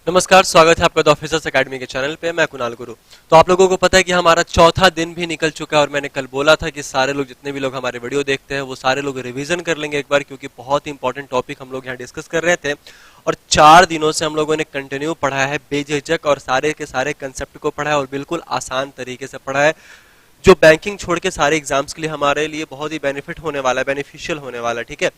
नमस्कार, स्वागत है आपका द ऑफिसर्स एकेडमी के चैनल पे। मैं कुणाल गुरु। तो आप लोगों को पता है कि हमारा चौथा दिन भी निकल चुका है और मैंने कल बोला था कि सारे लोग, जितने भी लोग हमारे वीडियो देखते हैं, वो सारे लोग रिवीजन कर लेंगे एक बार, क्योंकि बहुत ही इंपॉर्टेंट टॉपिक हम लोग यहाँ डिस्कस कर रहे थे। और 4 दिनों से हम लोगों ने कंटिन्यू पढ़ा है बेझिझक और सारे के सारे कंसेप्ट को पढ़ा है और बिल्कुल आसान तरीके से पढ़ा है, जो बैंकिंग छोड़ के सारे एग्जाम्स के लिए हमारे लिए बहुत ही बेनिफिट होने वाला है, बेनिफिशियल होने वाला है। ठीक है,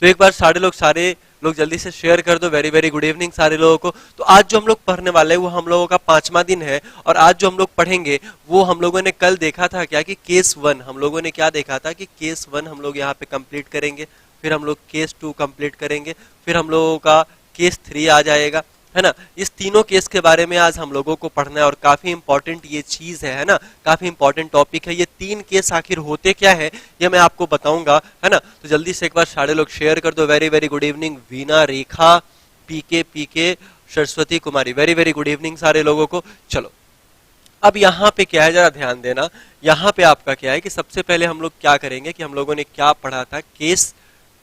तो एक बार सारे लोग जल्दी से शेयर कर दो। वेरी वेरी गुड इवनिंग सारे लोगों को। तो आज जो हम लोग पढ़ने वाले हैं वो हम लोगों का 5वां दिन है और आज जो हम लोग पढ़ेंगे वो हम लोगों ने कल देखा था क्या कि केस 1, हम लोगों ने क्या देखा था कि केस 1 हम लोग यहाँ पे कंप्लीट करेंगे, फिर हम लोग केस 2 कंप्लीट करेंगे, फिर हम लोगों का केस 3 आ जाएगा, है ना। इस तीनों केस के बारे में आज हम लोगों को पढ़ना है और काफी इंपॉर्टेंट ये चीज है ना, काफी इंपॉर्टेंट टॉपिक है। ये 3 केस आखिर होते क्या है ये मैं आपको बताऊंगा, है ना। तो जल्दी से एक बार सारे लोग शेयर कर दो। Very very good evening Veena, Rekha, PK, Saraswati Kumari, very very good evening सारे लोगों को। चलो, अब यहाँ पे क्या है, जरा ध्यान देना। यहाँ पे आपका क्या है कि सबसे पहले हम लोग क्या करेंगे कि हम लोगों ने क्या पढ़ा था केस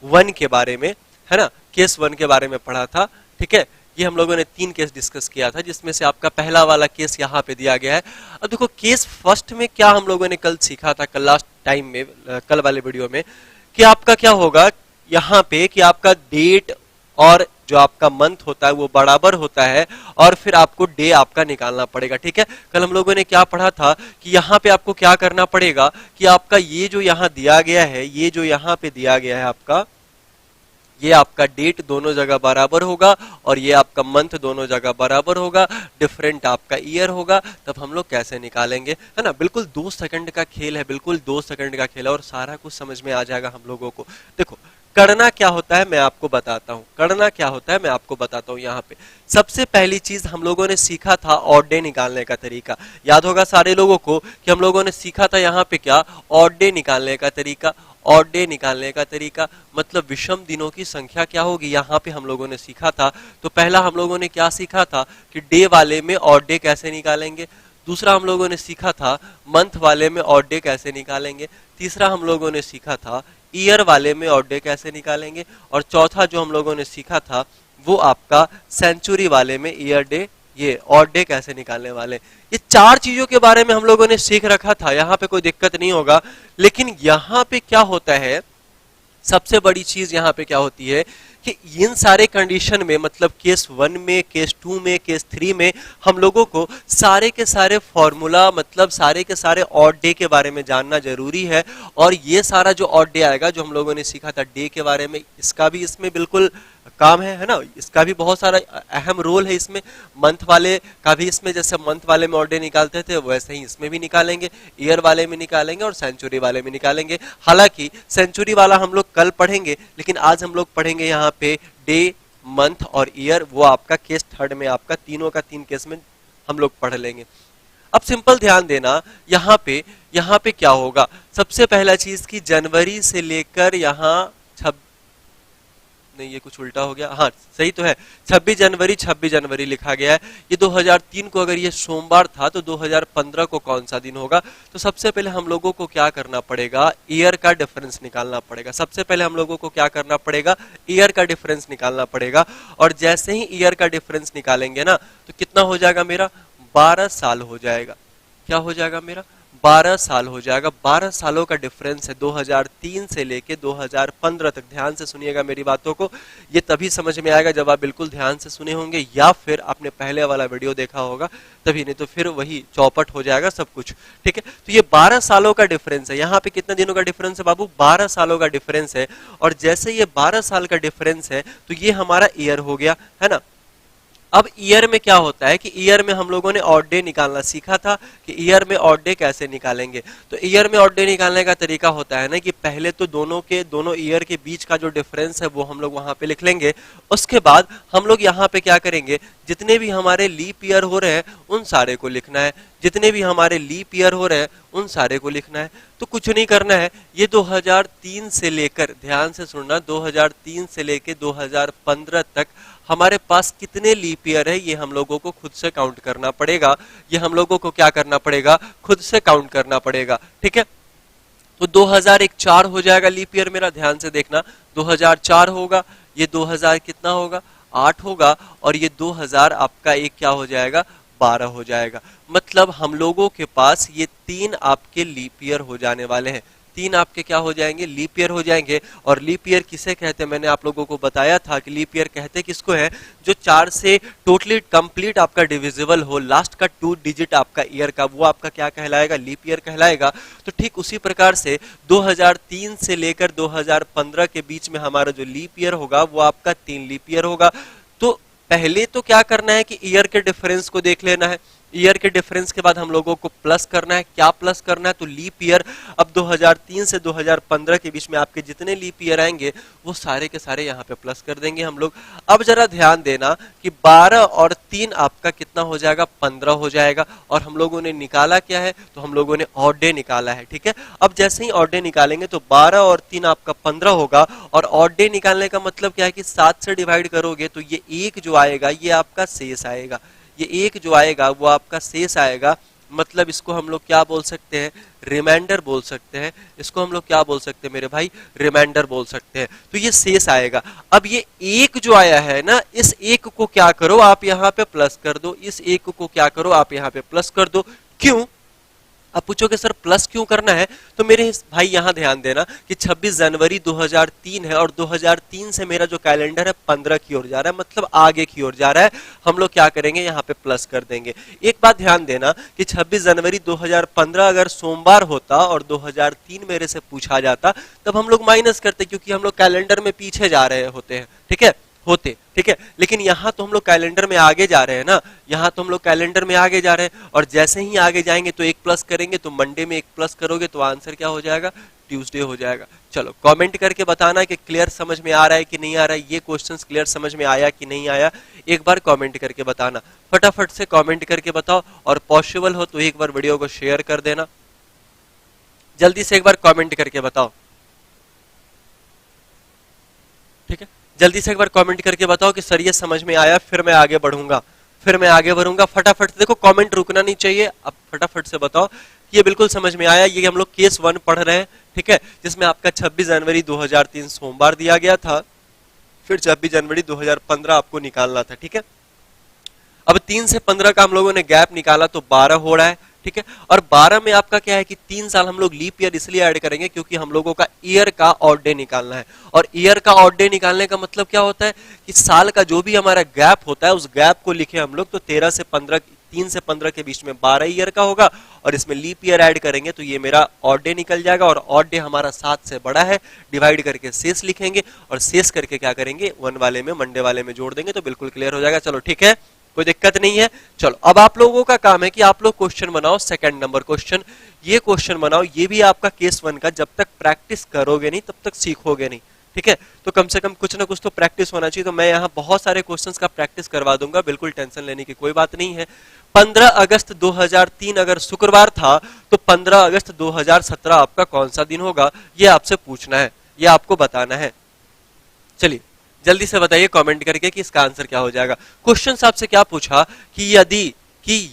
1 के बारे में, है ना। केस 1 के बारे में पढ़ा था, ठीक है। ये हम लोगों ने 3 केस डिस्कस किया था, जिसमें से आपका पहला वाला केस यहाँ पे दिया गया है। अब देखो केस फर्स्ट में क्या हम लोगों ने कल सीखा था, कल लास्ट टाइम में, कल वाले वीडियो में, कि आपका क्या होगा यहाँ पे कि आपका डेट और जो आपका मंथ होता है वो बराबर होता है और फिर आपको डे आपका निकालना पड़ेगा। ठीक है, कल हम लोगों ने क्या पढ़ा था कि यहाँ पे आपको क्या करना पड़ेगा कि आपका ये जो यहाँ दिया गया है, ये जो यहाँ पे दिया गया है आपका, ये आपका डेट दोनों जगह बराबर होगा और ये आपका मंथ दोनों जगह बराबर होगा, डिफरेंट आपका ईयर होगा। तब हम लोग कैसे निकालेंगे, है ना। बिल्कुल 2 सेकंड का खेल है, बिल्कुल 2 सेकंड का खेल है और सारा कुछ समझ में आ जाएगा हम लोगों को। देखो करना क्या होता है मैं आपको बताता हूं, करना क्या होता है मैं आपको बताता हूं। यहाँ पे सबसे पहली चीज हम लोगों ने सीखा था ऑड डे निकालने का तरीका। याद होगा सारे लोगों को कि हम लोगों ने सीखा था यहाँ पे क्या, ऑड डे निकालने का तरीका। ऑड डे निकालने का तरीका मतलब विषम दिनों की संख्या क्या होगी, यहाँ पे हम लोगों ने सीखा था। तो पहला हम लोगों ने क्या सीखा था कि डे वाले में ऑड डे कैसे निकालेंगे। दूसरा हम लोगों ने सीखा था मंथ वाले में ऑड डे कैसे निकालेंगे। तीसरा हम लोगों ने सीखा था ईयर वाले में ऑड डे कैसे निकालेंगे। और चौथा जो हम लोगों ने सीखा था वो आपका सेंचुरी वाले में ईयर डे, ये ऑड डे कैसे निकालने वाले। ये 4 चीजों के बारे में हम लोगों ने सीख रखा था, यहाँ पे कोई दिक्कत नहीं होगा। लेकिन यहाँ पे क्या होता है, सबसे बड़ी चीज यहाँ पे क्या होती है कि इन सारे कंडीशन में, मतलब केस 1 में, केस 2 में, केस 3 में हम लोगों को सारे के सारे फॉर्मूला, मतलब सारे के सारे ऑड डे के बारे में जानना जरूरी है। और ये सारा जो ऑड डे आएगा, जो हम लोगों ने सीखा था डे के बारे में, इसका भी इसमें बिल्कुल काम है ना। इसका भी बहुत सारा अहम रोल है इसमें। मंथ वाले का भी इसमें, जैसे मंथ वाले में ऑड डे निकालते थे वैसे ही इसमें भी निकालेंगे, ईयर वाले में निकालेंगे और सेंचुरी वाले में निकालेंगे। हालांकि सेंचुरी वाला हम लोग कल पढ़ेंगे, लेकिन आज हम लोग पढ़ेंगे यहाँ पे डे, मंथ और ईयर। वो आपका केस 3 में, आपका तीनों का 3 केस में हम लोग पढ़ लेंगे। अब सिंपल ध्यान देना, यहाँ पे क्या होगा, सबसे पहला चीज की जनवरी से लेकर यहाँ नहीं, ये कुछ उल्टा हो गया, हाँ सही तो है, 26 जनवरी लिखा गया है। ये 2003 को अगर ये सोमवार था तो 2015 को कौन सा दिन होगा। तो सबसे पहले हम लोगों को क्या करना पड़ेगा, ईयर का डिफरेंस निकालना पड़ेगा। सबसे पहले हम लोगों को क्या करना पड़ेगा, ईयर का डिफरेंस निकालना पड़ेगा। और जैसे ही ईयर का डिफरेंस निकालेंगे ना, तो कितना हो जाएगा मेरा, 12 साल हो जाएगा। क्या हो जाएगा मेरा, 12 साल हो जाएगा। 12 सालों का डिफरेंस है 2003 से लेके 2015 तक। ध्यान से सुनिएगा मेरी बातों को, ये तभी समझ में आएगा जब आप बिल्कुल ध्यान से सुने होंगे या फिर आपने पहले वाला वीडियो देखा होगा तभी, नहीं तो फिर वही चौपट हो जाएगा सब कुछ। ठीक है, तो ये 12 सालों का डिफरेंस है। यहाँ पे कितने दिनों का डिफरेंस है बाबू, 12 सालों का डिफरेंस है। और जैसे ये 12 साल का डिफरेंस है तो ये हमारा ईयर हो गया, है ना। अब ईयर में क्या होता है कि ईयर में हम लोगों ने ऑड डे निकालना सीखा था कि ईयर में ऑड डे कैसे निकालेंगे। तो ईयर में ऑड डे निकालने का तरीका होता है ना कि पहले तो दोनों ईयर के बीच का जो डिफरेंस है वो हम लोग वहां पे लिख लेंगे। उसके बाद हम लोग यहाँ पे क्या करेंगे, जितने भी हमारे लीप ईयर हो रहे हैं उन सारे को लिखना है, जितने भी हमारे लीप ईयर हो रहे हैं उन सारे को लिखना है। तो कुछ नहीं करना है, ये 2003 से लेकर, ध्यान से सुनना, 2003 से लेकर 2015 तक हमारे पास कितने लीप ईयर है ये हम लोगों को खुद से काउंट करना पड़ेगा। ये हम लोगों को क्या करना पड़ेगा, खुद से काउंट करना पड़ेगा। ठीक है, तो 2001 4 हो जाएगा लीप ईयर मेरा, ध्यान से देखना 2004 होगा, ये 2000 कितना होगा 8 होगा और ये 2000 आपका एक क्या हो जाएगा 12 हो जाएगा। मतलब हम लोगों के पास ये 3 आपके लीप ईयर हो जाने वाले हैं, 3 आपके क्या हो जाएंगे लीप ईयर हो जाएंगे। और लीप ईयर किसे कहते हैं, मैंने आप लोगों को बताया था कि लीप ईयर कहते किसको है, जो 4 से टोटली कंप्लीट आपका डिविजिबल हो, लास्ट का 2 डिजिट आपका ईयर का, वो आपका क्या कहलाएगा लीप ईयर कहलाएगा। तो ठीक उसी प्रकार से 2003 से लेकर 2015 के बीच में हमारा जो लीप ईयर होगा वो आपका 3 लीप ईयर होगा। तो पहले तो क्या करना है कि ईयर के डिफरेंस को देख लेना है, ईयर के डिफरेंस के बाद हम लोगों को प्लस करना है। क्या प्लस करना है, तो लीप ईयर। अब 2003 से 2015 के बीच में आपके जितने लीप ईयर आएंगे वो सारे के सारे यहाँ पे प्लस कर देंगे हम लोग। अब जरा ध्यान देना कि 12 और 3 आपका कितना हो जाएगा 15 हो जाएगा। और हम लोगों ने निकाला क्या है, तो हम लोगों ने ऑड डे निकाला है, ठीक है। अब जैसे ही ऑड डे निकालेंगे तो 12 और 3 आपका 15 होगा। और ऑड डे निकालने का मतलब क्या है कि 7 से डिवाइड करोगे तो ये एक जो आएगा ये आपका शेष आएगा, ये एक जो आएगा वो आपका शेष आएगा। मतलब इसको हम लोग क्या बोल सकते हैं, रिमाइंडर बोल सकते हैं। इसको हम लोग क्या बोल सकते हैं मेरे भाई, रिमाइंडर बोल सकते हैं। तो ये शेष आएगा। अब ये एक जो आया है ना, इस एक को क्या करो आप यहाँ पे प्लस कर दो, इस एक को क्या करो आप यहाँ पे प्लस कर दो। क्यों, अब पूछोगे सर प्लस क्यों करना है, तो मेरे भाई यहां ध्यान देना कि 26 जनवरी 2003 है और 2003 से मेरा जो कैलेंडर है 15 की ओर जा रहा है, मतलब आगे की ओर जा रहा है। हम लोग क्या करेंगे यहाँ पे प्लस कर देंगे। एक बात ध्यान देना कि 26 जनवरी 2015 अगर सोमवार होता और 2003 मेरे से पूछा जाता तब हम लोग माइनस करते, क्योंकि हम लोग कैलेंडर में पीछे जा रहे होते हैं, ठीक है होते, ठीक है। लेकिन यहाँ तो हम लोग कैलेंडर में आगे जा रहे हैं ना, यहाँ तो हम लोग कैलेंडर में आगे जा रहे हैं। और जैसे ही आगे जाएंगे तो एक प्लस करेंगे, तो मंडे में एक प्लस करोगे तो आंसर क्या हो जाएगा, ट्यूसडे हो जाएगा। चलो कमेंट करके बताना कि क्लियर समझ में आ रहा है कि नहीं आ रहा है, ये क्वेश्चंस क्लियर समझ में आया कि नहीं आया, एक बार कमेंट करके बताना। फटाफट से कमेंट करके बताओ, और पॉसिबल हो तो एक बार वीडियो को शेयर कर देना। जल्दी से एक बार कमेंट करके बताओ, ठीक है। जल्दी से एक बार कमेंट करके बताओ कि सर ये समझ में आया, फिर मैं आगे बढ़ूंगा, फिर मैं आगे बढ़ूंगा। फटाफट से देखो, कमेंट रुकना नहीं चाहिए। अब फटाफट से बताओ कि ये बिल्कुल समझ में आया। ये हम लोग केस 1 पढ़ रहे हैं, ठीक है, जिसमें आपका 26 जनवरी 2003 सोमवार दिया गया था, फिर 26 जनवरी 2015 आपको निकालना था, ठीक है। अब 3 से 15 का हम लोगों ने गैप निकाला तो 12 हो रहा है, ठीक है। और 12 में आपका क्या है कि 3 साल हम लोग लीप ईयर इसलिए ऐड करेंगे क्योंकि हम लोगों का ईयर का ऑड डे निकालना है। और ईयर का ऑड डे निकालने का मतलब क्या होता है कि साल का जो भी हमारा गैप होता है उस गैप को लिखे हम लोग। तो 13 से 15, 3 से 15 के बीच में 12 ईयर का होगा, और इसमें लीप ईयर ऐड करेंगे तो ये मेरा ऑड डे निकल जाएगा। और ऑड डे हमारा 7 से बड़ा है, डिवाइड करके शेष लिखेंगे, और शेष करके क्या करेंगे 1 वाले में, मंडे वाले में जोड़ देंगे, तो बिल्कुल क्लियर हो जाएगा। चलो ठीक है, कोई दिक्कत नहीं है। चलो अब आप लोगों का काम है कि आप लोग क्वेश्चन बनाओ, सेकंड नंबर क्वेश्चन। ये क्वेश्चन बनाओ, ये भी आपका केस 1 का, जब तक प्रैक्टिस करोगे नहीं तब तक सीखोगे नहीं, ठीक है। तो कम से कम कुछ ना कुछ तो प्रैक्टिस होना चाहिए। तो मैं यहाँ बहुत सारे क्वेश्चंस का प्रैक्टिस करवा दूंगा, बिल्कुल टेंशन लेने की कोई बात नहीं है। 15 अगस्त 2003 अगर शुक्रवार था तो 15 अगस्त 2017 आपका कौन सा दिन होगा, ये आपसे पूछना है, ये आपको बताना है। चलिए जल्दी से बताइए कमेंट करके कि इसका आंसर क्या हो जाएगा। क्वेश्चन आपसे क्या पूछा कि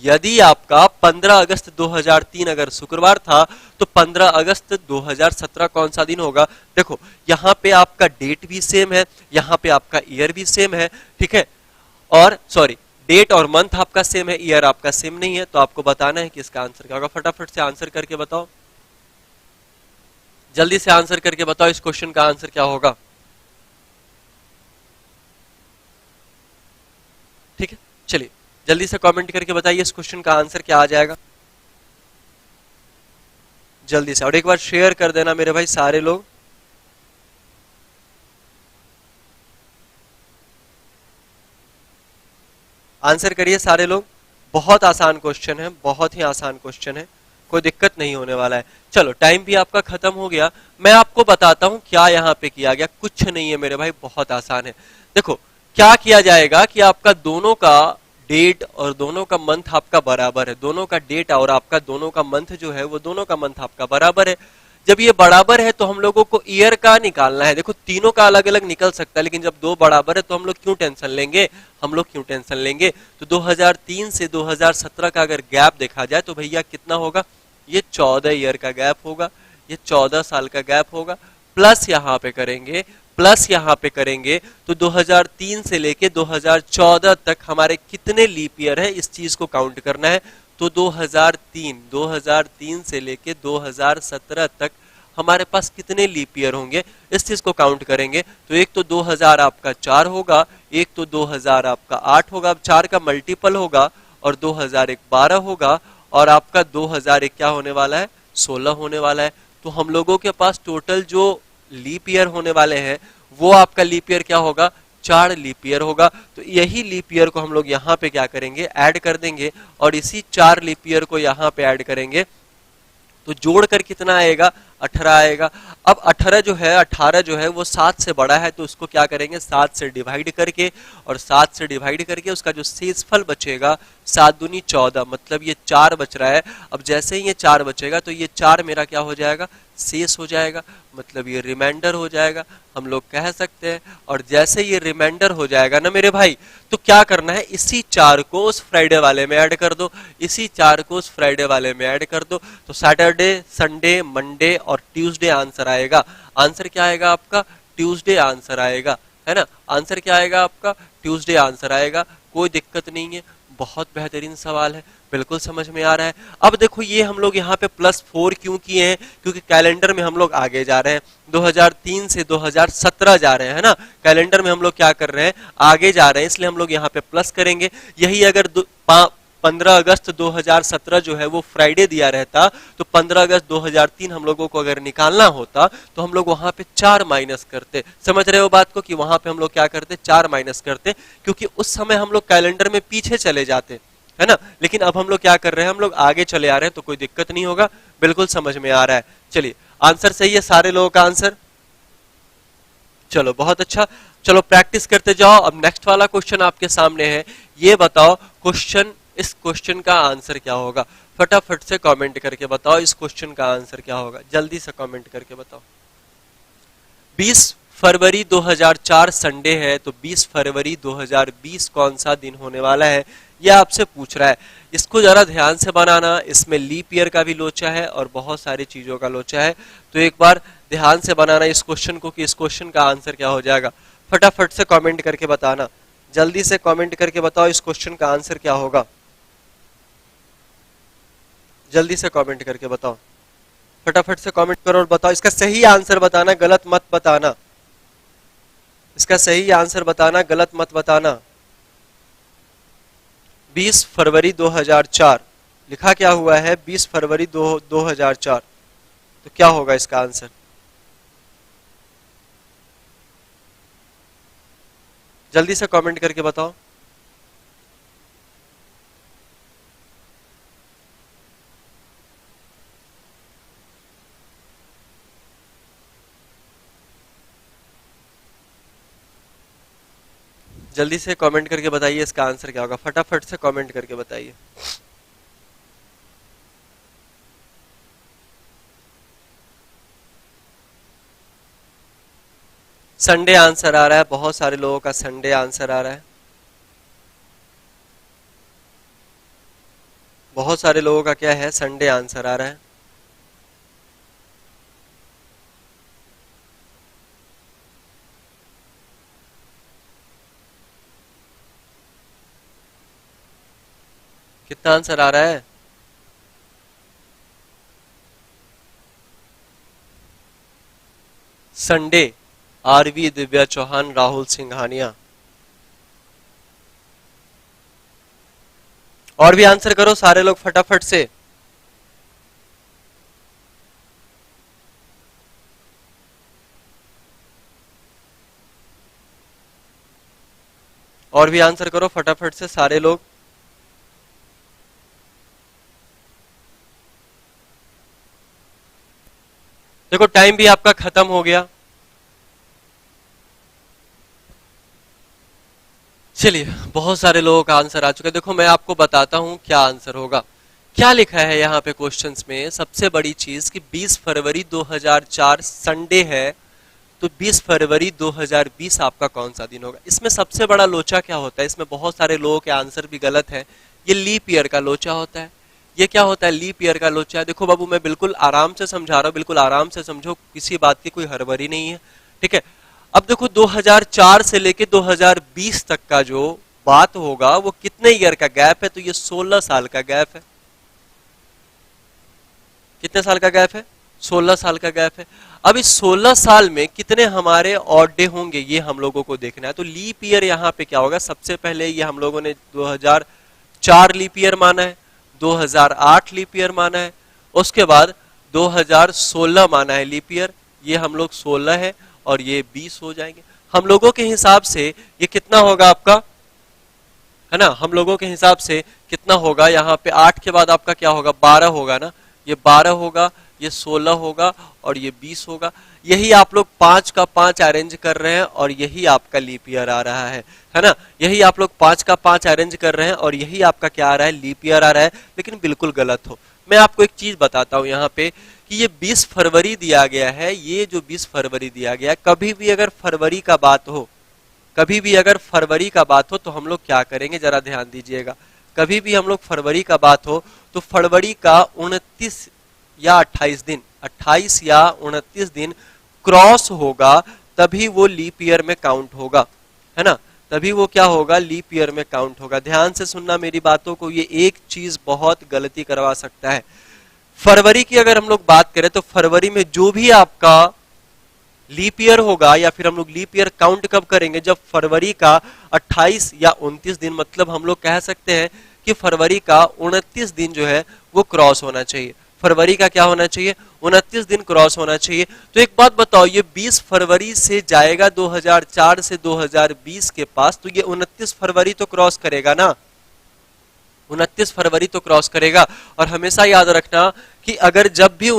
यदि आपका 15 अगस्त 2003 अगर शुक्रवार था तो 15 अगस्त 2017 कौन सा दिन होगा। देखो यहाँ पे आपका डेट भी सेम है, यहाँ पे आपका ईयर भी सेम है, ठीक है। और सॉरी, डेट और मंथ आपका सेम है, ईयर आपका सेम नहीं है। तो आपको बताना है कि इसका आंसर क्या होगा। फटाफट से आंसर करके बताओ, जल्दी से आंसर करके बताओ इस क्वेश्चन का आंसर क्या होगा, ठीक है। चलिए जल्दी से कमेंट करके बताइए इस क्वेश्चन का आंसर क्या आ जाएगा, जल्दी से। और एक बार शेयर कर देना मेरे भाई सारे लोग। आंसर करिए सारे लोग। बहुत आसान क्वेश्चन है, बहुत ही आसान क्वेश्चन है, कोई दिक्कत नहीं होने वाला है। चलो टाइम भी आपका खत्म हो गया। मैं आपको बताता हूं क्या यहाँ पे किया गया। कुछ नहीं है मेरे भाई, बहुत आसान है। देखो क्या किया जाएगा कि आपका दोनों का डेट और दोनों का मंथ आपका बराबर है, दोनों का डेट और आपका दोनों का मंथ जो है वो दोनों का मंथ आपका बराबर है। जब ये बराबर है तो हम लोगों को ईयर का निकालना है। देखो तीनों का अलग अलग निकल सकता है, लेकिन जब दो बराबर है तो हम लोग क्यों टेंशन लेंगे, हम लोग क्यों टेंशन लेंगे। तो 2003 से 2017 का अगर गैप देखा जाए तो भैया कितना होगा, ये 14 ईयर का गैप होगा, ये 14 साल का गैप होगा। प्लस यहाँ पे करेंगे, प्लस यहाँ पे करेंगे, तो 2003 से लेके 2014 तक हमारे कितने लीप ईयर है इस चीज को काउंट करना है। तो 2003 से लेके 2017 तक हमारे पास कितने लीप ईयर होंगे इस चीज को काउंट करेंगे। तो एक तो 2000 आपका 4 होगा, एक तो 2000 आपका 8 होगा, अब 4 का मल्टीपल होगा, और 2001 12 होगा, और आपका 2001 क्या होने वाला है, 16 होने वाला है। तो हम लोगों के पास टोटल जो लीप ईयर होने वाले हैं वो आपका लीप ईयर क्या होगा, 4 लीप ईयर होगा। तो यही लीप ईयर को हम लोग यहाँ पे क्या करेंगे, ऐड कर देंगे, और इसी 4 लीप ईयर को यहाँ पे ऐड करेंगे, तो जोड़कर कितना आएगा, 18 आएगा। अब 18 जो है वो 7 से बड़ा है, तो उसको क्या करेंगे, 7 से डिवाइड करके, और 7 से डिवाइड करके उसका जो शेषफल बचेगा 7 दूनी 14, मतलब ये 4 बच रहा है। अब जैसे ही ये 4 बचेगा तो ये 4 मेरा क्या हो जाएगा, शेष हो जाएगा, मतलब ये रिमाइंडर हो जाएगा, हम लोग कह सकते हैं। और जैसे ये रिमाइंडर हो जाएगा ना मेरे भाई, तो क्या करना है, इसी 4 को उस फ्राइडे वाले में ऐड कर दो, इसी 4 को उस फ्राइडे वाले में ऐड कर दो, तो सैटरडे, संडे, मंडे और ट्यूसडे आंसर आएगा। आंसर क्या आएगा आपका, ट्यूसडे आंसर आएगा, है ना। आंसर क्या आएगा आपका, ट्यूसडे आंसर आएगा। कोई दिक्कत नहीं है, बहुत बेहतरीन सवाल है, बिल्कुल समझ में आ रहा है। अब देखो ये हम लोग यहाँ पे +4 क्यों किए हैं, क्योंकि कैलेंडर में हम लोग आगे जा रहे हैं, 2003 से 2017 जा रहे हैं, है ना। कैलेंडर में हम लोग क्या कर रहे हैं, आगे जा रहे हैं, इसलिए हम लोग यहाँ पे प्लस करेंगे। यही अगर 15 अगस्त 2017 जो है वो फ्राइडे दिया रहता, तो 15 अगस्त 2003 हम लोगों को अगर निकालना होता तो हम लोग वहां पे 4 माइनस करते। समझ रहे हो बात को, कि वहां पे हम लोग क्या करते, 4 माइनस करते, क्योंकि उस समय हम लोग कैलेंडर में पीछे चले जाते, है ना। लेकिन अब हम लोग क्या कर रहे हैं, हम लोग आगे चले आ रहे हैं, तो कोई दिक्कत नहीं होगा, बिल्कुल समझ में आ रहा है। चलिए आंसर सही है सारे लोगों का आंसर, चलो बहुत अच्छा। चलो प्रैक्टिस करते जाओ। अब नेक्स्ट वाला क्वेश्चन आपके सामने है, ये बताओ क्वेश्चन, इस क्वेश्चन का आंसर क्या होगा। फटाफट से कमेंट करके बताओ इस क्वेश्चन का आंसर क्या होगा, जल्दी से कमेंट करके बताओ। 20 फरवरी 2004 संडे है, तो 20 फरवरी 2020 कौन सा दिन होने वाला है, यह आपसे पूछ रहा है। इसको जरा ध्यान से बनाना, इसमें लीप ईयर का भी लोचा है और बहुत सारी चीजों का लोचा है, तो एक बार ध्यान से बनाना इस क्वेश्चन को, कि इस क्वेश्चन का आंसर क्या हो जाएगा। फटाफट से कमेंट करके बताना, जल्दी से कमेंट करके बताओ इस क्वेश्चन का आंसर क्या होगा, जल्दी से कमेंट करके बताओ, फटाफट से कमेंट करो और बताओ। इसका सही आंसर बताना, गलत मत बताना, इसका सही आंसर बताना, गलत मत बताना। 20 फरवरी 2004 लिखा क्या हुआ है, 20 फरवरी 2004, तो क्या होगा इसका आंसर, जल्दी से कमेंट करके बताओ। जल्दी से कमेंट करके बताइए इसका आंसर क्या होगा, फटाफट से कमेंट करके बताइए। संडे आंसर आ रहा है, बहुत सारे लोगों का संडे आंसर आ रहा है, बहुत सारे लोगों का क्या है, संडे आंसर आ रहा है। कितना आंसर आ रहा है, संडे, आरवी, दिव्या चौहान, राहुल सिंघानिया। और भी आंसर करो सारे लोग फटाफट से। और भी आंसर करो फटाफट से सारे लोग। देखो टाइम भी आपका खत्म हो गया। चलिए बहुत सारे लोगों का आंसर आ चुका है। देखो मैं आपको बताता हूं क्या आंसर होगा। क्या लिखा है यहाँ पे क्वेश्चंस में, सबसे बड़ी चीज कि 20 फरवरी 2004 संडे है, तो 20 फरवरी 2020 आपका कौन सा दिन होगा। इसमें सबसे बड़ा लोचा क्या होता है, इसमें बहुत सारे लोगों के आंसर भी गलत है, ये लीप ईयर का लोचा होता है। ये क्या होता है, लीप ईयर का लोचा है। देखो बाबू मैं बिल्कुल आराम से समझा रहा हूँ, बिल्कुल आराम से समझो, किसी बात की कोई हड़बड़ी नहीं है, ठीक है। अब देखो 2004 से लेके 2020 तक का जो बात होगा वो कितने ईयर का गैप है, तो ये 16 साल का गैप है। कितने साल का गैप है, 16 साल का गैप है। अब इस 16 साल में कितने हमारे ऑड डे होंगे ये हम लोगों को देखना है। तो लीप ईयर यहाँ पे क्या होगा, सबसे पहले ये हम लोगों ने 2004 लीप ईयर माना है, 2008 लीप ईयर माना है, उसके बाद 2016 माना है लीप ईयर, ये हम लोग 16 है और ये 20 हो जाएंगे। हम लोगों के हिसाब से ये कितना होगा आपका, है ना, हम लोगों के हिसाब से कितना होगा, यहाँ पे 8 के बाद आपका क्या होगा, 12 होगा ना, ये 12 होगा, ये 16 होगा और ये 20 होगा। यही आप लोग 5 का 5 अरेंज कर रहे हैं और यही आपका लीप ईयर आ रहा है ना। यही आप लोग 5 का 5 अरेंज कर रहे हैं और यही आपका क्या आ रहा है, लीप ईयर आ रहा है। लेकिन बिल्कुल गलत हो, मैं आपको एक चीज बताता हूं यहाँ पे कि ये 20 फरवरी दिया गया है, ये जो 20 फरवरी दिया गया है, कभी भी अगर फरवरी का बात हो, कभी भी अगर फरवरी का बात हो तो हम लोग क्या करेंगे, जरा ध्यान दीजिएगा। कभी भी हम लोग फरवरी का बात हो तो फरवरी का 29 या 28 दिन, 28 या 29 दिन क्रॉस होगा, तभी वो लीप ईयर में काउंट होगा, है ना, तभी वो क्या होगा, लीप ईयर में काउंट होगा। ध्यान से सुनना मेरी बातों को, ये एक चीज बहुत गलती करवा सकता है। फरवरी की अगर हम लोग बात करें तो फरवरी में जो भी आपका लीप ईयर होगा, या फिर हम लोग लीप ईयर काउंट कब करेंगे, जब फरवरी का 28 या 29 दिन, मतलब हम लोग कह सकते हैं कि फरवरी का 29 दिन जो है वो क्रॉस होना चाहिए। फरवरी का क्या होना चाहिए, 29 दिन क्रॉस होना चाहिए। तो एक बात बताओ, ये 20 फरवरी से जाएगा 2004 से 2020 के पास, तो ये 29 फरवरी तो क्रॉस करेगा ना, 29 फरवरी तो क्रॉस करेगा। और हमेशा याद रखना कि अगर जब भी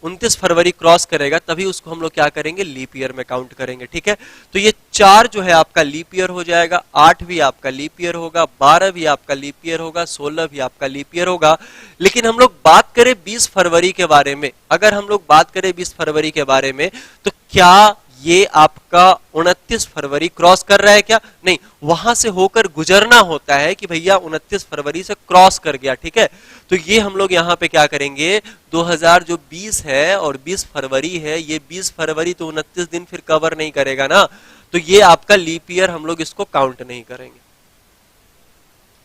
29 फरवरी क्रॉस करेगा तभी उसको हम लोग क्या करेंगे, लीप ईयर में काउंट करेंगे, ठीक है। तो ये 4 जो है आपका लीप ईयर हो जाएगा, 8 भी आपका लीप ईयर होगा, 12 भी आपका लीप ईयर होगा, 16 भी आपका लीप ईयर होगा। लेकिन हम लोग बात करें 20 फरवरी के बारे में, अगर हम लोग बात करें 20 फरवरी के बारे में, तो क्या ये आपका 29 फरवरी क्रॉस कर रहा है क्या, नहीं, वहां से होकर गुजरना होता है कि भैया 29 फरवरी से क्रॉस कर गया, ठीक है। तो ये हम लोग यहाँ पे क्या करेंगे, 2020 है और 20 फरवरी है, ये 20 फरवरी तो 29 दिन फिर कवर नहीं करेगा ना, तो ये आपका लीप ईयर हम लोग इसको काउंट नहीं करेंगे,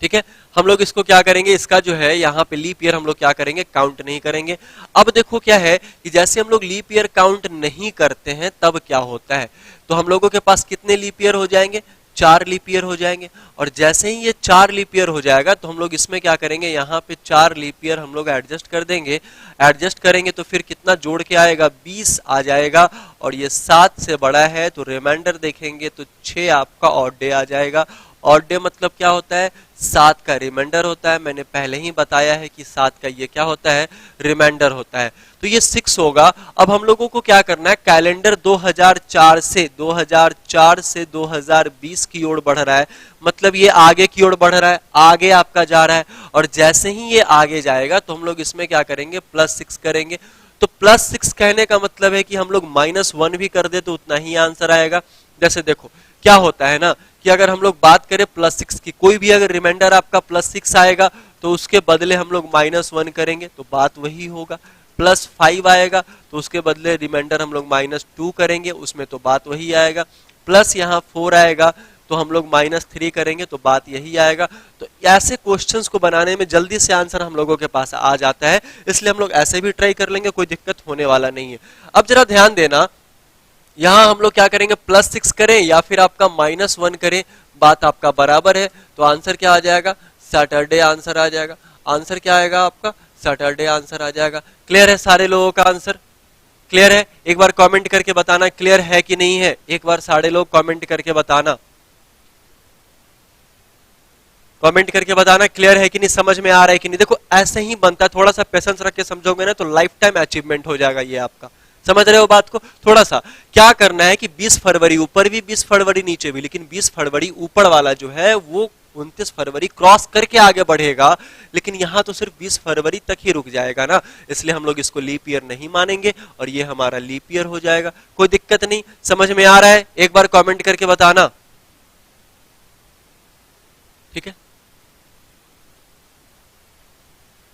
ठीक है। हम लोग इसको क्या करेंगे, इसका जो है यहाँ पे लीप ईयर हम लोग क्या करेंगे, काउंट नहीं करेंगे। अब देखो क्या है कि जैसे हम लोग लीप ईयर काउंट नहीं करते हैं तब क्या होता है, तो हम लोगों के पास कितने लीप ईयर हो जाएंगे, 4 लीप ईयर हो जाएंगे। और जैसे ही ये 4 लीप ईयर हो जाएगा तो हम लोग इसमें क्या करेंगे, यहाँ पे 4 लीप ईयर हम लोग एडजस्ट कर देंगे। एडजस्ट करेंगे तो फिर कितना जोड़ के आएगा, 20 आ जाएगा। और ये 7 से बड़ा है तो रिमाइंडर देखेंगे तो 6 आपका ऑड डे आ जाएगा। ऑड डे मतलब क्या होता है, 7 का रिमाइंडर होता है। मैंने पहले ही बताया है कि 7 का ये क्या होता है, रिमाइंडर होता है। तो ये 6 होगा। अब हम लोगों को क्या करना है, कैलेंडर 2004 से 2020 की ओर बढ़ रहा है, मतलब ये आगे की ओर बढ़ रहा है, आगे आपका जा रहा है। और जैसे ही ये आगे जाएगा तो हम लोग इसमें क्या करेंगे, +6 करेंगे। तो +6 कहने का मतलब है कि हम लोग -1 भी कर दे तो उतना ही आंसर आएगा। जैसे देखो क्या होता है ना कि अगर हम लोग बात करें +6 की, कोई भी अगर रिमाइंडर आपका +6 आएगा तो उसके बदले हम लोग -1 करेंगे तो बात वही होगा। +5 आएगा तो उसके बदले रिमाइंडर हम लोग -2 करेंगे, उसमें तो बात वही आएगा। प्लस यहाँ 4 आएगा तो हम लोग -3 करेंगे तो बात यही आएगा। तो ऐसे क्वेश्चंस को बनाने में जल्दी से आंसर हम लोगों के पास आ जाता है, इसलिए हम लोग ऐसे भी ट्राई कर लेंगे, कोई दिक्कत होने वाला नहीं है। अब जरा ध्यान देना, यहां हम लोग क्या करेंगे, +6 करें या फिर आपका -1 करें, बात आपका बराबर है। तो आंसर क्या आ जाएगा, सैटरडे आंसर आ जाएगा। आंसर क्या आएगा आपका, सैटरडे आंसर आ जाएगा। क्लियर है सारे लोगों का आंसर, क्लियर है? एक बार कमेंट करके बताना क्लियर है कि नहीं है, एक बार सारे लोग कमेंट करके बताना, कमेंट करके बताना क्लियर है कि नहीं, समझ में आ रहा है कि नहीं। देखो ऐसे ही बनता है, थोड़ा सा पेशेंस रख के समझोगे ना तो लाइफ टाइम अचीवमेंट हो जाएगा ये आपका। समझ रहे हो बात को? थोड़ा सा क्या करना है कि 20 फरवरी ऊपर भी 20 फरवरी नीचे भी, लेकिन 20 फरवरी ऊपर वाला जो है वो 29 फरवरी क्रॉस करके आगे बढ़ेगा, लेकिन यहां तो सिर्फ 20 फरवरी तक ही रुक जाएगा ना, इसलिए हम लोग इसको लीप ईयर नहीं मानेंगे और ये हमारा लीप ईयर हो जाएगा। कोई दिक्कत नहीं, समझ में आ रहा है? एक बार कमेंट करके बताना, ठीक है?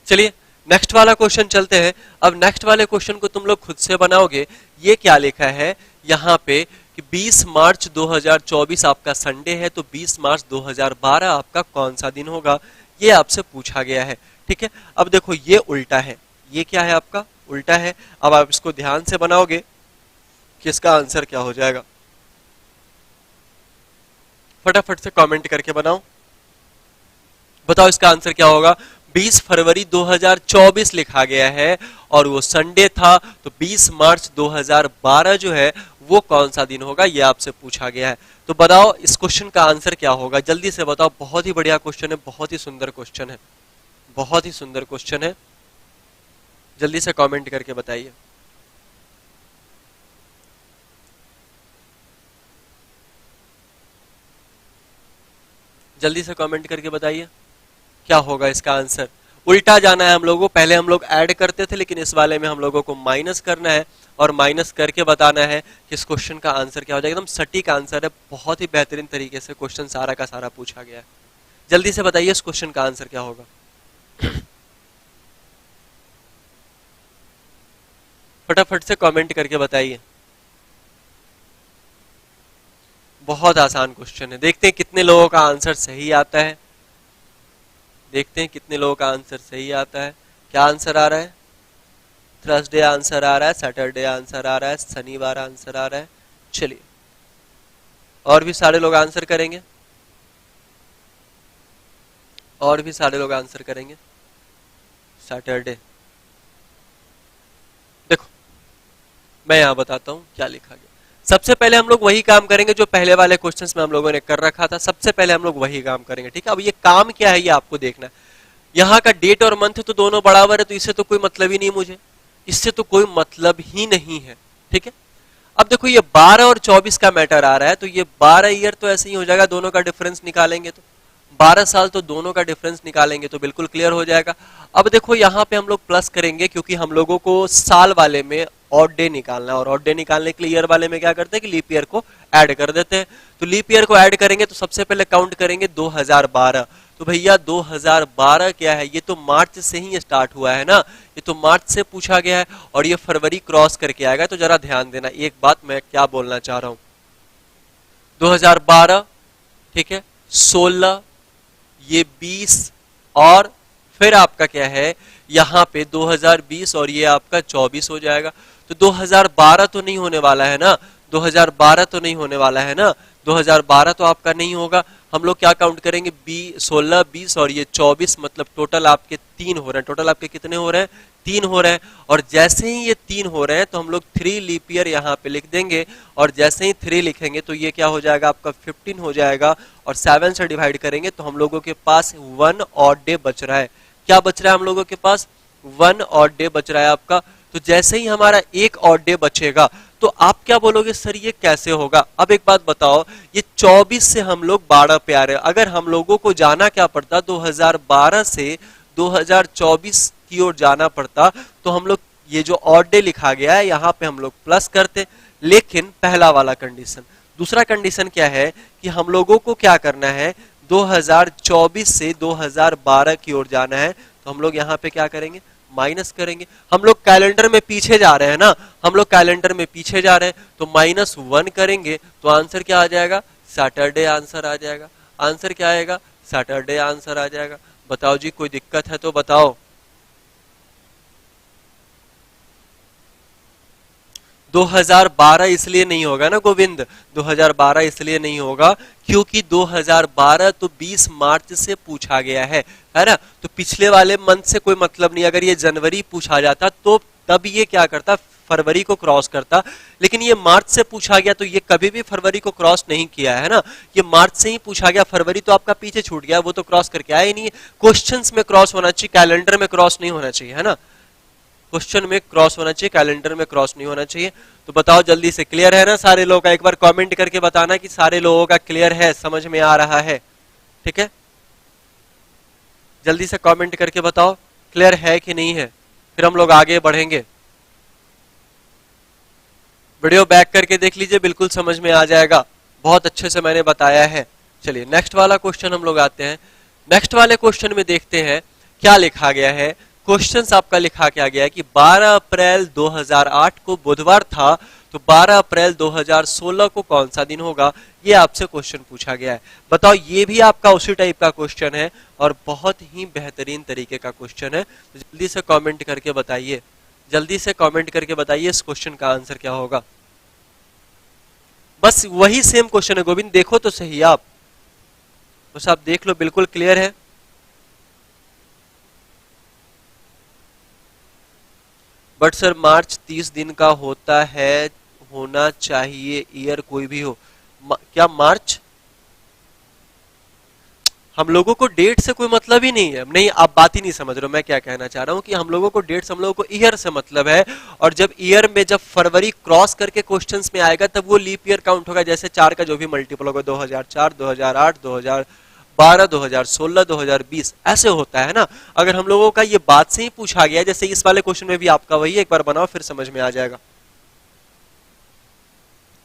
चलिए नेक्स्ट वाला क्वेश्चन चलते हैं। अब नेक्स्ट वाले क्वेश्चन को तुम लोग खुद से बनाओगे। ये क्या लिखा है यहाँ पे कि 20 मार्च 2024 आपका संडे है, तो 20 मार्च 2012 आपका कौन सा दिन होगा, ये आपसे पूछा गया है। ठीक है, अब देखो ये उल्टा है, ये क्या है आपका उल्टा है। अब आप इसको ध्यान से बनाओगे कि इसका आंसर क्या हो जाएगा। फटाफट से कमेंट करके बनाओ, बताओ इसका आंसर क्या होगा। 20 फरवरी 2024 लिखा गया है और वो संडे था, तो 20 मार्च 2012 जो है वो कौन सा दिन होगा, ये आपसे पूछा गया है। तो बताओ इस क्वेश्चन का आंसर क्या होगा, जल्दी से बताओ। बहुत ही बढ़िया क्वेश्चन है, बहुत ही सुंदर क्वेश्चन है, बहुत ही सुंदर क्वेश्चन है। जल्दी से कमेंट करके बताइए। जल्दी से कमेंट करके बताइए क्या होगा इसका आंसर। उल्टा जाना है हम लोगों को, पहले हम लोग ऐड करते थे लेकिन इस वाले में हम लोगों को माइनस करना है और माइनस करके बताना है कि इस क्वेश्चन का आंसर क्या हो जाएगा। एकदम सटीक आंसर है, बहुत ही बेहतरीन तरीके से क्वेश्चन सारा का सारा पूछा गया है। जल्दी से बताइए इस क्वेश्चन का आंसर क्या होगा। फटाफट से कमेंट करके बताइए। बहुत आसान क्वेश्चन है, देखते हैं कितने लोगों का आंसर सही आता है। देखते हैं कितने लोगों का आंसर सही आता है। क्या आंसर आ रहा है, थर्सडे आंसर आ रहा है, सैटरडे आंसर आ रहा है, शनिवार आंसर आ रहा है। चलिए और भी सारे लोग आंसर करेंगे, और भी सारे लोग आंसर करेंगे। सैटरडे, देखो मैं यहां बताता हूं क्या लिखा गया। सबसे पहले हम लोग वही काम करेंगे जो पहले वाले क्वेश्चंस में हम लोगों ने कर रखा था। सबसे पहले हम लोग वही काम करेंगे, ठीक है। अब ये काम क्या है ये आपको देखना है। यहाँ का डेट और मंथ तो दोनों बराबर है, तो इससे तो कोई मतलब ही नहीं, मुझे इससे तो कोई मतलब ही नहीं है, ठीक है। अब देखो ये 12 और 24 का मैटर आ रहा है, तो ये 12 ईयर तो ऐसे ही हो जाएगा, दोनों का डिफरेंस निकालेंगे तो 12 साल, तो दोनों का डिफरेंस निकालेंगे तो बिल्कुल क्लियर हो जाएगा। अब देखो यहाँ पे हम लोग प्लस करेंगे क्योंकि हम लोगों को साल वाले में ऑड डे निकालना है, और ऑड डे निकालने के लिए ईयर वाले में क्या करते हैं कि लीप ईयर को ऐड कर देते हैं। तो लीप ईयर को ऐड करेंगे तो सबसे पहले काउंट करेंगे 2012। तो भैया 2012 क्या है, ये तो मार्च से ही स्टार्ट हुआ है ना, ये तो मार्च से पूछा गया है और ये फरवरी क्रॉस करके आएगा। तो जरा ध्यान देना एक बात मैं क्या बोलना चाह रहा हूं। 2012, ठीक है, 16, ये 20 और फिर आपका क्या है यहाँ पे 2020 और ये आपका 24 हो जाएगा। तो 2012 तो नहीं होने वाला है ना, 2012 तो नहीं होने वाला है ना, 2012 तो आपका नहीं होगा। हम लोग क्या काउंट करेंगे, 16, 20 और ये 24, मतलब टोटल आपके 3 हो रहे हैं। टोटल आपके कितने हो रहे हैं, 3 हो रहे हैं। और जैसे ही ये 3 हो रहे हैं तो हम लोग 3 लीप ईयर यहाँ पे लिख देंगे, और जैसे ही 3 लिखेंगे तो ये क्या हो जाएगा आपका 15 हो जाएगा, और 7 से डिवाइड करेंगे तो हम लोगों के पास 1 ऑड डे बच रहा है। क्या बच रहा है हम लोगों के पास, 1 ऑड डे बच रहा है आपका। तो जैसे ही हमारा एक ऑड डे बचेगा तो आप क्या बोलोगे, सर ये कैसे होगा। अब एक बात बताओ, ये 24 से हम लोग 12 पे आ रहे हैं, अगर हम लोगों को जाना क्या पड़ता, 2012 से 2024 की ओर जाना पड़ता, तो हम लोग ये जो ऑड डे लिखा गया है यहाँ पे हम लोग प्लस करते। लेकिन पहला वाला कंडीशन, दूसरा कंडीशन क्या है कि हम लोगों को क्या करना है, 2024 से 2012 की ओर जाना है, तो हम लोग यहाँ पे क्या करेंगे, माइनस करेंगे। हम लोग कैलेंडर में पीछे जा रहे हैं ना, हम लोग कैलेंडर में पीछे जा रहे हैं, तो -1 करेंगे तो आंसर क्या आ जाएगा, सैटरडे आंसर आ जाएगा। आंसर क्या आएगा, सैटरडे आंसर आ जाएगा। बताओ जी कोई दिक्कत है तो बताओ। 2012 इसलिए नहीं होगा ना गोविंद, 2012 इसलिए नहीं होगा क्योंकि 2012 तो 20 मार्च से पूछा गया है ना। तो पिछले वाले मंथ से कोई मतलब नहीं। अगर ये जनवरी पूछा जाता तो तब ये क्या करता, फरवरी को क्रॉस करता, लेकिन ये मार्च से पूछा गया तो ये कभी भी फरवरी को क्रॉस नहीं किया है ना। ये मार्च से ही पूछा गया, फरवरी तो आपका पीछे छूट गया, वो तो क्रॉस करके आया ही नहीं है। क्वेश्चंस में क्रॉस होना चाहिए, कैलेंडर में क्रॉस नहीं होना चाहिए, है ना। क्वेश्चन में क्रॉस होना चाहिए, कैलेंडर में क्रॉस नहीं होना चाहिए। तो बताओ जल्दी से, क्लियर है ना सारे लोगों का। एक बार कमेंट करके बताना कि सारे लोगों का क्लियर है, समझ में आ रहा है, ठीक है। जल्दी से कमेंट करके बताओ क्लियर है कि नहीं है, फिर हम लोग आगे बढ़ेंगे। वीडियो बैक करके देख लीजिए, बिल्कुल समझ में आ जाएगा, बहुत अच्छे से मैंने बताया है। चलिए नेक्स्ट वाला क्वेश्चन हम लोग आते हैं। नेक्स्ट वाले क्वेश्चन में देखते हैं क्या लिखा गया है। क्वेश्चंस आपका लिखा क्या गया है कि 12 अप्रैल 2008 को बुधवार था, तो 12 अप्रैल 2016 को कौन सा दिन होगा, ये आपसे क्वेश्चन पूछा गया है। बताओ, ये भी आपका उसी टाइप का क्वेश्चन है और बहुत ही बेहतरीन तरीके का क्वेश्चन है। तो जल्दी से कमेंट करके बताइए, जल्दी से कमेंट करके बताइए इस क्वेश्चन का आंसर क्या होगा। बस वही सेम क्वेश्चन है गोविंद, देखो तो सही आप, बस आप देख लो, बिल्कुल क्लियर है। बट सर मार्च 30 दिन का होता है, होना चाहिए ईयर कोई भी हो। क्या मार्च, हम लोगों को डेट से कोई मतलब ही नहीं है। नहीं, आप बात ही नहीं समझ रहे हो मैं क्या कहना चाह रहा हूं कि हम लोगों को डेट से, हम लोगों को ईयर से मतलब है। और जब ईयर में जब फरवरी क्रॉस करके क्वेश्चंस में आएगा तब वो लीप ईयर काउंट होगा। जैसे 4 का जो भी मल्टीपल होगा, 2004, 2008, 2012, 2016, 2020 ऐसे होता है ना। अगर हम लोगों का ये बात से ही पूछा गया, जैसे इस वाले क्वेश्चन में भी आपका वही, एक बार बनाओ फिर समझ में आ जाएगा।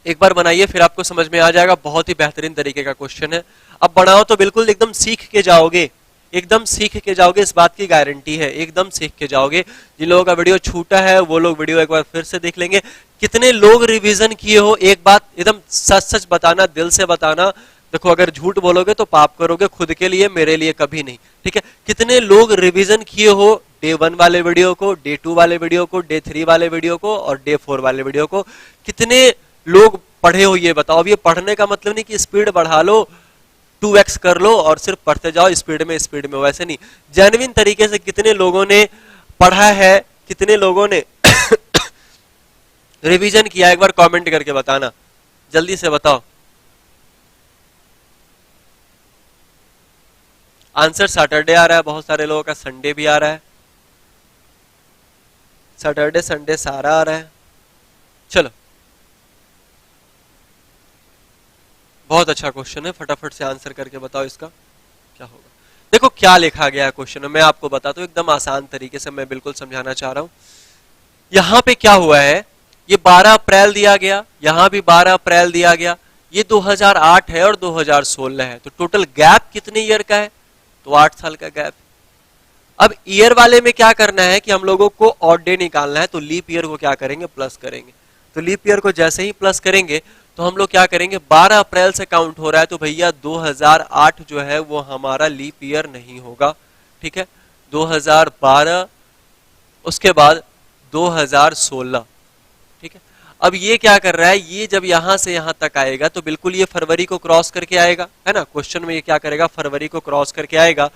एक बार बनाइए फिर आपको समझ में आ जाएगा, बहुत ही बेहतरीन तरीके का क्वेश्चन है। अब बनाओ तो बिल्कुल एकदम सीख के जाओगे, एकदम सीख के जाओगे, इस बात की गारंटी है, एकदम सीख के जाओगे। जिन लोगों का वीडियो छूटा है वो लोग वीडियो एक बार फिर से देख लेंगे। कितने लोग रिवीजन किए हो, एक बात एकदम सच सच बताना, दिल से बताना। देखो, अगर झूठ बोलोगे तो पाप करोगे, खुद के लिए, मेरे लिए कभी नहीं, ठीक है। कितने लोग रिवीजन किए हो डे 1 वाले वीडियो को, डे 2 वाले वीडियो को, डे 3 वाले वीडियो को और डे 4 वाले वीडियो को, कितने लोग पढ़े हो ये बताओ। अब ये पढ़ने का मतलब नहीं कि स्पीड बढ़ा लो, 2x कर लो और सिर्फ पढ़ते जाओ स्पीड में, वैसे नहीं। जेन्युइन तरीके से कितने लोगों ने पढ़ा है, कितने लोगों ने रिवीजन किया, एक बार कमेंट करके बताना, जल्दी से बताओ। आंसर सैटरडे आ रहा है, बहुत सारे लोगों का संडे भी आ रहा है, सैटरडे संडे सारा आ रहा है। चलो, बहुत अच्छा क्वेश्चन है, फटाफट से आंसर करके बताओ इसका क्या होगा। देखो क्या लिखा गया है क्वेश्चन में, मैं आपको बताता हूं एकदम आसान तरीके से, मैं बिल्कुल समझाना चाह रहा हूं। यहां पे क्या हुआ है, ये 12 अप्रैल दिया गया, यहां भी 12 अप्रैल दिया गया, ये 2008 है और 2016 है, तो टोटल गैप कितने ईयर का है, तो 8 साल का गैप। अब ईयर वाले में क्या करना है कि हम लोगों को ऑड डे निकालना है, तो लीप ईयर को क्या करेंगे, प्लस करेंगे। तो लीप ईयर को जैसे ही प्लस करेंगे तो हम लोग क्या करेंगे, 12 अप्रैल से काउंट हो रहा है, तो भैया 2008 जो है वो हमारा लीप ईयर नहीं होगा, ठीक है। 2012, उसके बाद 2016, ठीक है। अब ये क्या कर रहा है, ये जब यहां से यहां तक आएगा तो बिल्कुल ये फरवरी को क्रॉस करके आएगा, है ना। क्वेश्चन में ये क्या करेगा, फरवरी को क्रॉस करके आएगा,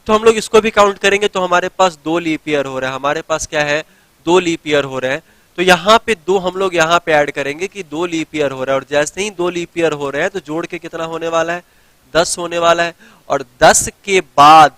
तो हम लोग इसको भी काउंट करेंगे, तो हमारे पास 2 लीप ईयर हो रहा है, हमारे पास क्या है, 2 लीप ईयर हो रहे हैं। तो यहाँ पे 2 हम लोग यहाँ पे ऐड करेंगे कि 2 लीप ईयर हो रहा है, और जैसे ही 2 लीप ईयर हो रहे हैं तो जोड़ के कितना होने वाला है, 10 होने वाला है। और 10 के बाद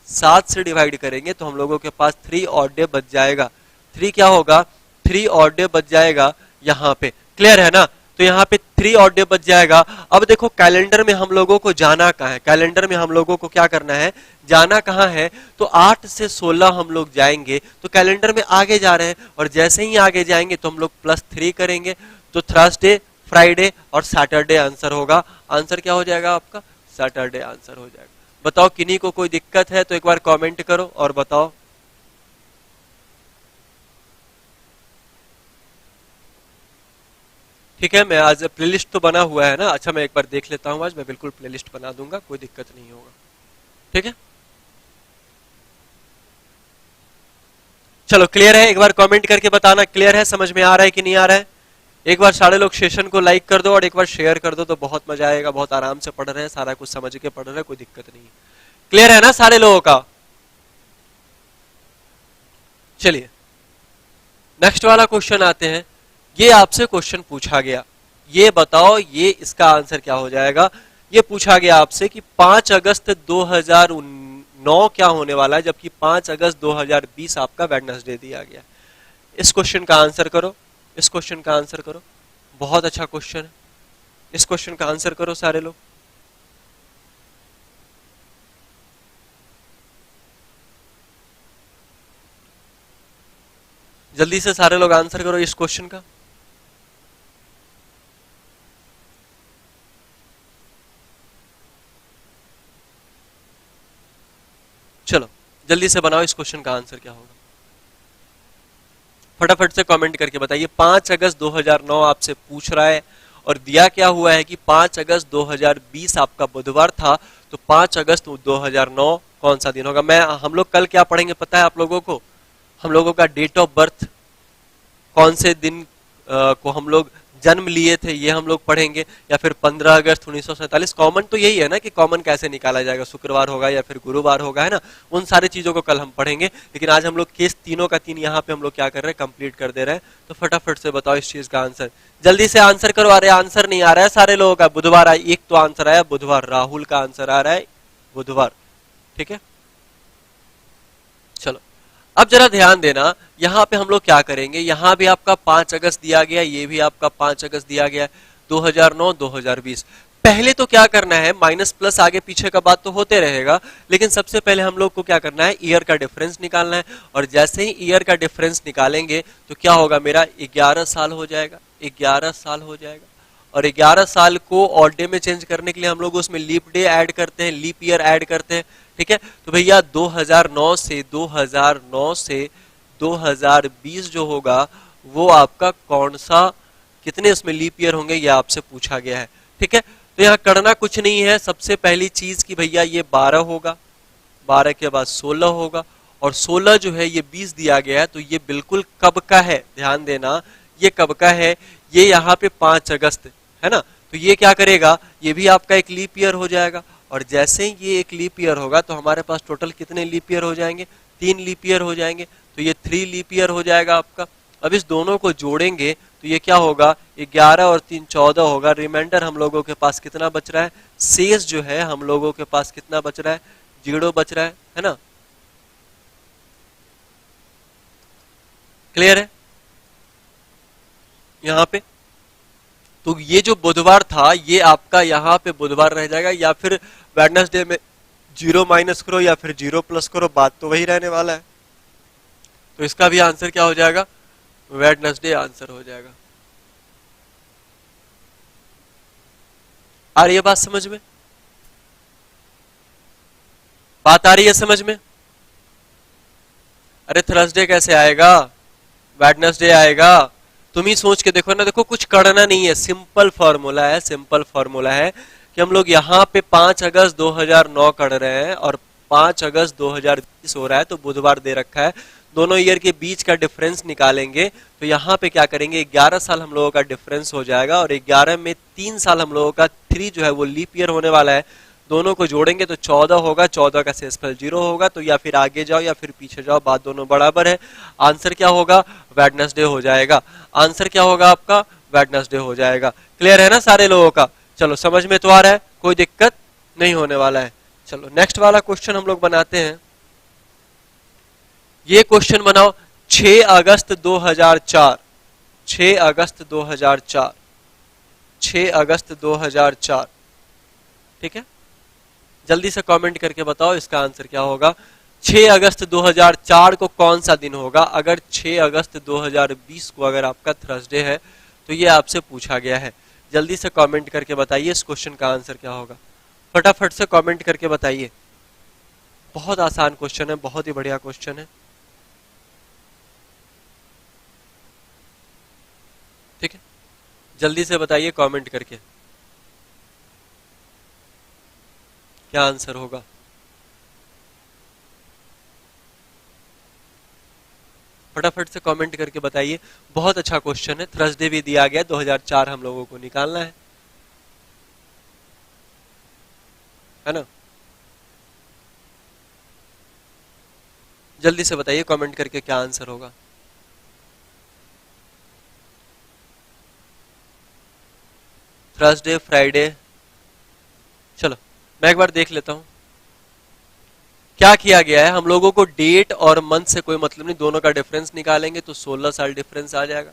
7 से डिवाइड करेंगे तो हम लोगों के पास 3 ऑड डे बच जाएगा। 3 क्या होगा, 3 ऑड डे बच जाएगा यहाँ पे, क्लियर है ना। तो यहाँ पे 3 ऑड डे बच जाएगा। अब देखो कैलेंडर में हम लोगों को जाना कहाँ है, कैलेंडर में हम लोगों को क्या करना है, जाना कहाँ है, तो 8 से 16 हम लोग जाएंगे, तो कैलेंडर में आगे जा रहे हैं, और जैसे ही आगे जाएंगे तो हम लोग +3 करेंगे, तो थर्सडे, फ्राइडे और सैटरडे आंसर होगा। आंसर क्या हो जाएगा आपका, सैटरडे आंसर हो जाएगा। बताओ किन्हीं को कोई दिक्कत है तो एक बार कमेंट करो और बताओ। ठीक है, मैं आज प्लेलिस्ट तो बना हुआ है ना, अच्छा मैं एक बार देख लेता हूँ, आज मैं बिल्कुल प्लेलिस्ट बना दूंगा, कोई दिक्कत नहीं होगा, ठीक है। चलो क्लियर है, एक बार कमेंट करके बताना क्लियर है, समझ में आ रहा है कि नहीं आ रहा है। एक बार सारे लोग सेशन को लाइक कर दो और एक बार शेयर कर दो, तो बहुत मजा आएगा, बहुत आराम से पढ़ रहे हैं, सारा कुछ समझ के पढ़ रहे हैं, कोई दिक्कत नहीं है। क्लियर है ना सारे लोगों का। चलिए नेक्स्ट वाला क्वेश्चन आते हैं। ये आपसे क्वेश्चन पूछा गया, ये बताओ ये इसका आंसर क्या हो जाएगा। ये पूछा गया आपसे कि 5 अगस्त 2009 क्या होने वाला है, जबकि 5 अगस्त 2020 आपका वेडनेसडे दिया गया। इस क्वेश्चन का आंसर करो, इस क्वेश्चन का आंसर करो, बहुत अच्छा क्वेश्चन है, इस क्वेश्चन का आंसर करो सारे लोग। जल्दी से सारे लोग आंसर करो इस क्वेश्चन का। चलो जल्दी से बनाओ, इस क्वेश्चन का आंसर क्या होगा? फटाफट से कमेंट करके बताइए। 5 अगस्त 2009 आपसे पूछ रहा है और दिया क्या हुआ है कि 5 अगस्त 2020 आपका बुधवार था, तो 5 अगस्त 2009 कौन सा दिन होगा? हम लोग कल क्या पढ़ेंगे पता है आप लोगों को? हम लोगों का डेट ऑफ बर्थ, कौन से दिन को हम लोग जन्म लिए थे ये हम लोग पढ़ेंगे, या फिर 15 अगस्त 1947। कॉमन तो यही है ना कि कॉमन कैसे निकाला जाएगा, शुक्रवार होगा या फिर गुरुवार होगा, है ना? उन सारी चीजों को कल हम पढ़ेंगे, लेकिन आज हम लोग केस तीनों का तीन यहाँ पे हम लोग क्या कर रहे हैं, कंप्लीट कर दे रहे हैं। तो फटाफट से बताओ इस चीज का आंसर, जल्दी से आंसर करो। अरे आंसर नहीं आ रहा है सारे लोगों का, बुधवार आया, एक तो आंसर आया बुधवार, राहुल का आंसर आ रहा है बुधवार, ठीक है। चलो अब जरा ध्यान देना, यहां पे हम लोग क्या करेंगे, यहां भी आपका 5 अगस्त दिया गया, ये भी आपका 5 अगस्त दिया गया, 2009 2020। पहले तो क्या करना है, माइनस प्लस आगे पीछे का बात तो होते रहेगा, लेकिन सबसे पहले हम लोग को क्या करना है, ईयर का डिफरेंस निकालना है। और जैसे ही ईयर का डिफरेंस निकालेंगे तो क्या होगा, मेरा 11 साल हो जाएगा, 11 साल हो जाएगा। और 11 साल को ऑड डे में चेंज करने के लिए हम लोग उसमें लीप डे ऐड करते हैं, लीप ईयर ऐड करते हैं, ठीक है। तो भैया 2009 से 2020 जो होगा वो आपका कौन सा, कितने उसमें लीप ईयर होंगे, ये आपसे पूछा गया है, ठीक है। तो यहाँ करना कुछ नहीं है, सबसे पहली चीज कि भैया ये 12 होगा, 12 के बाद 16 होगा, और 16 जो है ये 20 दिया गया है, तो ये बिल्कुल कब का है, ध्यान देना, ये कब का है, ये यहाँ पे 5 अगस्त है ना। तो ये क्या करेगा, ये भी आपका एक लीप ईयर हो जाएगा। और जैसे ही ये एक लीप ईयर होगा तो हमारे पास टोटल कितने लीप ईयर हो जाएंगे, 3 लीप ईयर हो जाएंगे। तो ये 3 लीप ईयर हो जाएगा आपका। अब इस दोनों को जोड़ेंगे तो ये क्या होगा, 11 और 3 14 होगा। रिमाइंडर हम लोगों के पास कितना बच रहा है, शेष जो है हम लोगों के पास कितना बच रहा है, 0 बच रहा है ना। क्लियर है यहाँ पे? तो ये जो बुधवार था ये आपका यहाँ पे बुधवार रह जाएगा, या फिर वेडनेसडे में 0 माइनस करो या फिर 0 प्लस करो, बात तो वही रहने वाला है। तो इसका भी आंसर क्या हो जाएगा, वेडनेसडे आंसर हो जाएगा। आ रही है बात समझ में? बात आ रही है समझ में? अरे थर्सडे कैसे आएगा, वेडनेसडे आएगा। तुम ही सोच के देखो ना, देखो कुछ करना नहीं है, सिंपल फॉर्मूला है, सिंपल फॉर्मूला है कि हम लोग यहाँ पे 5 अगस्त 2009 कर रहे हैं और 5 अगस्त 2020 हो रहा है, तो बुधवार दे रखा है, दोनों ईयर के बीच का डिफरेंस निकालेंगे। तो यहाँ पे क्या करेंगे, 11 साल हम लोगों का डिफरेंस हो जाएगा, और 11 में 3 साल हम लोगों का 3 जो है वो लीप ईयर होने वाला है। दोनों को जोड़ेंगे तो 14 होगा, 14 का शेषफल 0 होगा। तो या फिर आगे जाओ या फिर पीछे जाओ, बात दोनों बराबर है। आंसर क्या होगा, वेडनेसडे हो जाएगा। आंसर क्या होगा आपका, वेडनेसडे हो जाएगा। क्लियर है ना सारे लोगों का? चलो समझ में तो आ रहा है, कोई दिक्कत नहीं होने वाला है। चलो नेक्स्ट वाला क्वेश्चन हम लोग बनाते हैं। ये क्वेश्चन बनाओ, 6 अगस्त 2004, 6 अगस्त 2004, 6 अगस्त 2004, ठीक है। जल्दी से कमेंट करके बताओ इसका आंसर क्या होगा। 6 अगस्त 2004 को कौन सा दिन होगा? अगर 6 अगस्त 2020 को अगर आपका थर्सडे है तो ये आपसे पूछा गया है। जल्दी से कमेंट करके बताइए इस क्वेश्चन का आंसर क्या होगा। फटाफट से कमेंट करके बताइए। बहुत आसान क्वेश्चन है, बहुत ही बढ़िया क्वेश्चन है, ठीक है। जल्दी से बताइए कमेंट करके क्या आंसर होगा। फटाफट से कमेंट करके बताइए। बहुत अच्छा क्वेश्चन है, थर्सडे भी दिया गया, 2004 हम लोगों को निकालना है ना। जल्दी से बताइए कमेंट करके क्या आंसर होगा। थर्सडे, फ्राइडे, चलो मैं एक बार देख लेता हूं क्या किया गया है। हम लोगों को डेट और मंथ से कोई मतलब नहीं, दोनों का डिफरेंस निकालेंगे तो 16 साल डिफरेंस आ जाएगा,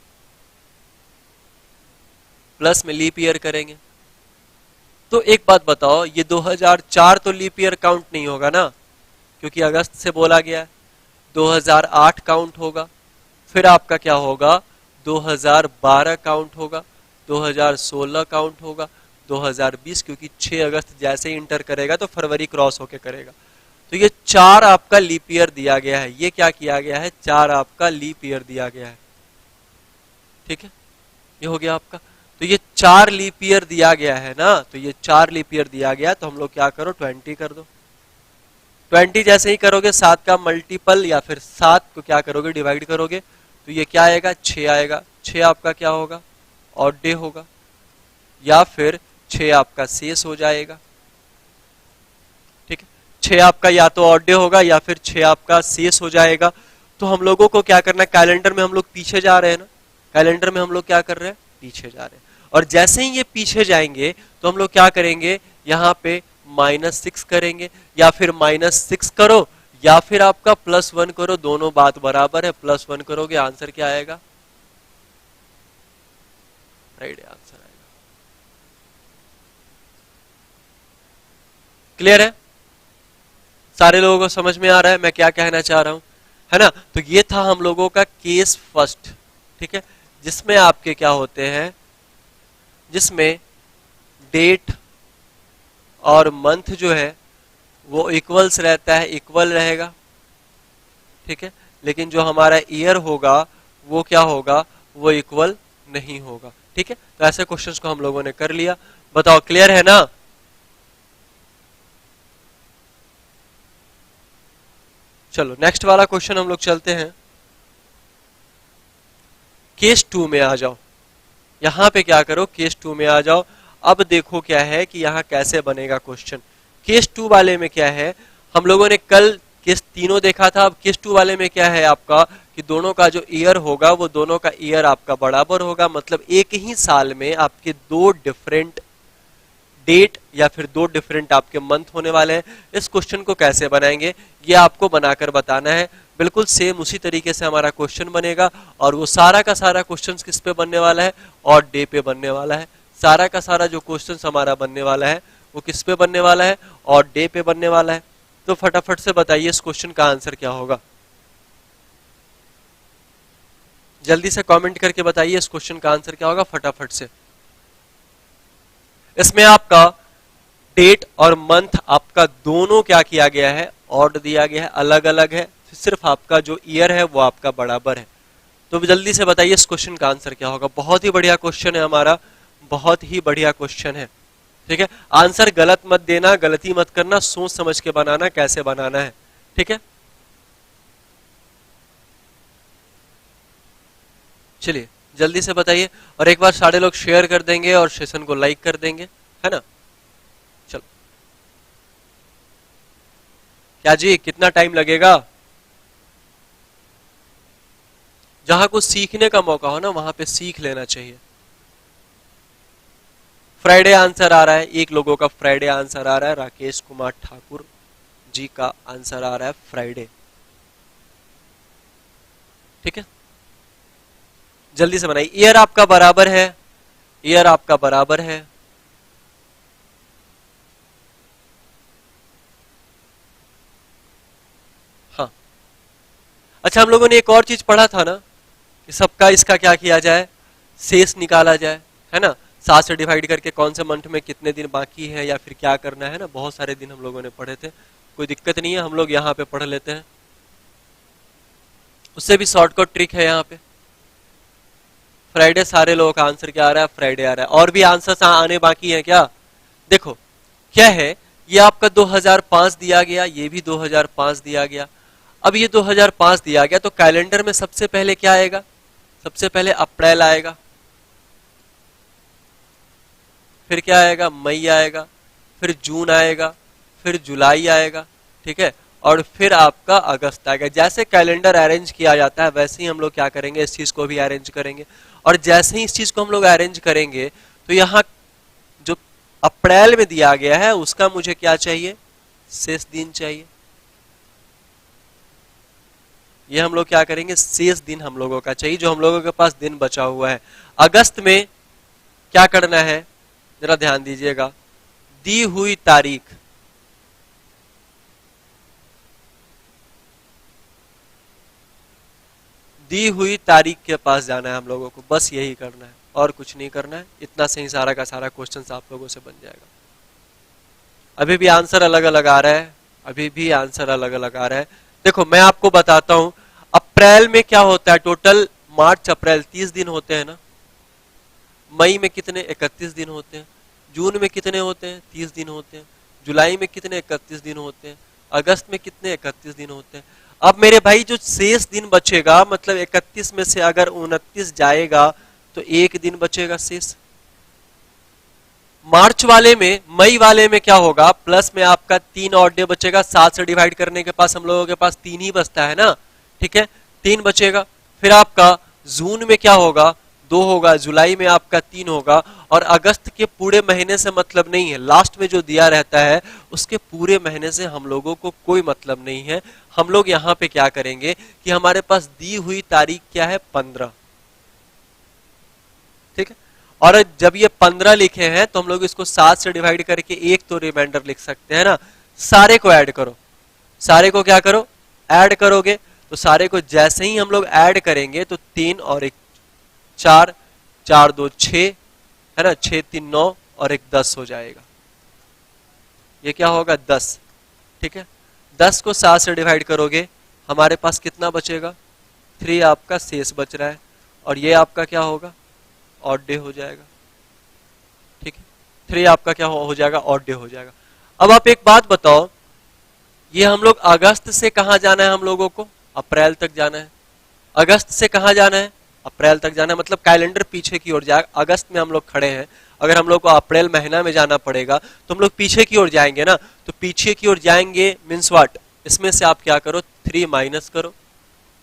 प्लस में लीप ईयर करेंगे। तो एक बात बताओ, ये 2004 तो लीप ईयर काउंट नहीं होगा ना, क्योंकि अगस्त से बोला गया है। 2008 काउंट होगा, फिर आपका क्या होगा, 2012 काउंट होगा, 2016 काउंट होगा, 2020 क्योंकि 6 अगस्त जैसे ही इंटर करेगा तो फरवरी क्रॉस होके करेगा। तो तो ये 4 आपका लीप ईयर दिया गया है, ये क्या किया गया है, 4 आपका लीप ईयर दिया गया है, ठीक है, ये हो गया आपका। तो ये 4 लीप ईयर दिया गया है ना, तो ये 4 लीप ईयर दिया गया, तो हम लोग क्या करो 20 कर दो। 20 जैसे ही करोगे 7 का मल्टीपल या फिर 7 को क्या करोगे डिवाइड करोगे, तो ये क्या आएगा 6 आएगा। 6 आपका क्या होगा, ऑड डे होगा, या फिर 6 आपका शेष हो जाएगा, ठीक है। 6 आपका या तो ऑड डे होगा या फिर 6 आपका शेष हो जाएगा। तो हम लोगों को क्या करना है, कैलेंडर में हम लोग पीछे जा रहे हैं ना, कैलेंडर में हम लोग क्या कर रहे हैं, पीछे जा रहे हैं। और जैसे ही ये पीछे जाएंगे तो हम लोग क्या करेंगे, यहां पे -6 करेंगे, या फिर -6 करो या फिर आपका +1 करो, दोनों बात बराबर है। +1 करोगे आंसर क्या आएगा, फ्राइडे आंसर आएगा। क्लियर है, सारे लोगों को समझ में आ रहा है मैं क्या कहना चाह रहा हूं, है ना। तो ये था हम लोगों का केस फर्स्ट, ठीक है, जिसमें आपके क्या होते हैं, जिसमें डेट और मंथ जो है वो इक्वल्स रहता है, इक्वल रहेगा, ठीक है, लेकिन जो हमारा ईयर होगा वो क्या होगा, वो इक्वल नहीं होगा, ठीक है। तो ऐसे क्वेश्चंस को हम लोगों ने कर लिया, बताओ क्लियर है ना। चलो नेक्स्ट वाला क्वेश्चन हम लोग चलते हैं। केस 2 में आ जाओ, यहां पे क्या करो, केस 2 में आ जाओ। अब देखो क्या है कि यहां कैसे बनेगा क्वेश्चन। केस 2 वाले में क्या है, हम लोगों ने कल केस तीनों देखा था, अब केस 2 वाले में क्या है आपका कि दोनों का जो ईयर होगा वो दोनों का ईयर आपका बराबर होगा, मतलब एक ही साल में आपके 2 डिफरेंट डेट या फिर 2 डिफरेंट आपके मंथ होने वाले हैं। इस क्वेश्चन को कैसे बनाएंगे ये आपको बनाकर बताना है। बिल्कुल सेम उसी तरीके से हमारा क्वेश्चन बनेगा, और वो सारा का सारा क्वेश्चन किस पे बनने वाला है, और डे पे बनने वाला है। सारा का सारा जो क्वेश्चन हमारा बनने वाला है वो किस पे बनने वाला है, और डे पे बनने वाला है। तो फटाफट से बताइए इस क्वेश्चन का आंसर क्या होगा, जल्दी से कमेंट करके बताइए इस क्वेश्चन का आंसर क्या होगा फटाफट से। इसमें आपका डेट और मंथ आपका दोनों क्या किया गया है, ऑड दिया गया है, अलग अलग है, सिर्फ आपका जो ईयर है वो आपका बराबर है। तो जल्दी से बताइए इस क्वेश्चन का आंसर क्या होगा। बहुत ही बढ़िया क्वेश्चन है हमारा, बहुत ही बढ़िया क्वेश्चन है, ठीक है। आंसर गलत मत देना, गलती मत करना, सोच समझ के बनाना कैसे बनाना है, ठीक है। चलिए जल्दी से बताइए, और एक बार सारे लोग शेयर कर देंगे और सेशन को लाइक कर देंगे, है ना। चलो क्या जी, कितना टाइम लगेगा। जहां कुछ सीखने का मौका हो ना वहां पे सीख लेना चाहिए। फ्राइडे आंसर आ रहा है, एक लोगों का फ्राइडे आंसर आ रहा है, राकेश कुमार ठाकुर जी का आंसर आ रहा है फ्राइडे, ठीक है। जल्दी से बनाइए, ईयर आपका बराबर है, ईयर आपका बराबर है, हाँ। अच्छा हम लोगों ने एक और चीज पढ़ा था ना कि सबका इसका क्या किया जाए, शेष निकाला जाए, है ना। 7 से डिवाइड करके कौन से मंथ में कितने दिन बाकी है या फिर क्या करना है ना, बहुत सारे दिन हम लोगों ने पढ़े थे, कोई दिक्कत नहीं है, हम लोग यहाँ पे पढ़ लेते हैं, उससे भी शॉर्टकट ट्रिक है यहाँ पे। फ्राइडे सारे लोगों का आंसर क्या आ रहा है, फ्राइडे आ रहा है। और भी आंसर आने बाकी है क्या, देखो क्या है, ये आपका 2005 दिया गया, ये भी 2005 दिया गया। अब ये 2005 दिया गया तो कैलेंडर में सबसे पहले क्या आएगा, सबसे पहले अप्रैल आएगा, फिर क्या आएगा, मई आएगा, फिर जून आएगा, फिर जुलाई आएगा, ठीक है, और फिर आपका अगस्त आएगा। जैसे कैलेंडर अरेंज किया जाता है वैसे ही हम लोग क्या करेंगे, इस चीज को भी अरेंज करेंगे। और जैसे ही इस चीज को हम लोग अरेंज करेंगे तो यहाँ जो अप्रैल में दिया गया है उसका मुझे क्या चाहिए, शेष दिन चाहिए। ये हम लोग क्या करेंगे, शेष दिन हम लोगों का चाहिए, जो हम लोगों के पास दिन बचा हुआ है। अगस्त में क्या करना है, जरा ध्यान दीजिएगा, दी हुई तारीख, दी हुई तारीख के पास जाना है हम लोगों को, बस यही करना है और कुछ नहीं करना है। इतना से ही सारा का सारा क्वेश्चन आप लोगों से बन जाएगा। अभी भी आंसर अलग अलग आ रहा है, अभी भी आंसर अलग अलग आ रहा है। देखो मैं आपको बताता हूं, अप्रैल में क्या होता है, टोटल मार्च अप्रैल 30 दिन होते हैं ना। मई में कितने, 31 दिन होते हैं। जून में कितने होते हैं, 30 दिन होते हैं। जुलाई में कितने, 31 दिन होते हैं। अगस्त में कितने, 31 दिन होते हैं। अब मेरे भाई जो शेष दिन बचेगा, मतलब 31 में से अगर 29 जाएगा तो एक दिन बचेगा शेष। मार्च वाले में, मई वाले में क्या होगा, प्लस में आपका 3 और डे बचेगा। 7 से डिवाइड करने के पास हम लोगों के पास 3 ही बचता है ना, ठीक है, 3 बचेगा। फिर आपका जून में क्या होगा, 2 होगा। जुलाई में आपका 3 होगा। और अगस्त के पूरे महीने से मतलब नहीं है, लास्ट में जो दिया रहता है उसके पूरे महीने से हम लोगों को कोई मतलब नहीं है। हम लोग यहाँ पे क्या करेंगे कि हमारे पास दी हुई तारीख क्या है, 15, ठीक है। और जब ये 15 लिखे हैं तो हम लोग इसको 7 से डिवाइड करके एक तो रिमाइंडर लिख सकते हैं ना। सारे को ऐड करो, सारे को क्या करो, ऐड करोगे। तो सारे को जैसे ही हम लोग ऐड करेंगे तो 3 और 1 4, 4 2 6, है ना, 6 3 9 और 1 10 हो जाएगा। ये क्या होगा, 10, ठीक है। 10 को 7 से डिवाइड करोगे, हमारे पास कितना बचेगा, 3 आपका शेष बच रहा है। और ये आपका क्या होगा, ऑड डे हो जाएगा, ठीक है। 3 आपका क्या हो जाएगा, ऑड डे हो जाएगा। अब आप एक बात बताओ, ये हम लोग अगस्त से कहां जाना है, हम लोगों को अप्रैल तक जाना है। अगस्त से कहां जाना है, अप्रैल तक जाना है। मतलब कैलेंडर पीछे की ओर जाएगा। अगस्त में हम लोग खड़े हैं, अगर हम लोग को अप्रैल महीना में जाना पड़ेगा तो हम लोग पीछे की ओर जाएंगे ना। तो पीछे की ओर जाएंगे मीन्स व्हाट, इसमें से आप क्या करो, 3 माइनस करो।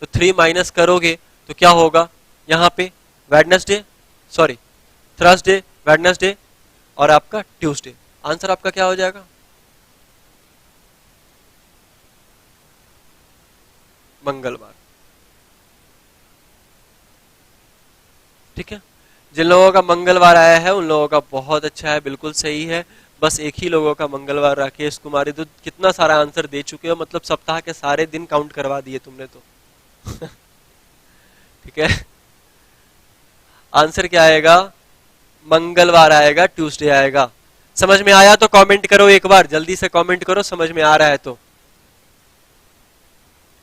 तो 3 माइनस करोगे तो क्या होगा, यहां पे वेडनेसडे, सॉरी थर्सडे, वेडनेसडे और आपका ट्यूसडे। आंसर आपका क्या हो जाएगा, मंगलवार, ठीक है। जिन लोगों का मंगलवार आया है उन लोगों का बहुत अच्छा है, बिल्कुल सही है। बस एक ही लोगों का मंगलवार, राकेश कुमारी, तो कितना सारा आंसर दे चुके हो, मतलब सप्ताह के सारे दिन काउंट करवा दिए तुमने तो। ठीक है, आंसर क्या आएगा, मंगलवार आएगा, ट्यूसडे आएगा। समझ में आया तो कमेंट करो, एक बार जल्दी से कमेंट करो समझ में आ रहा है तो।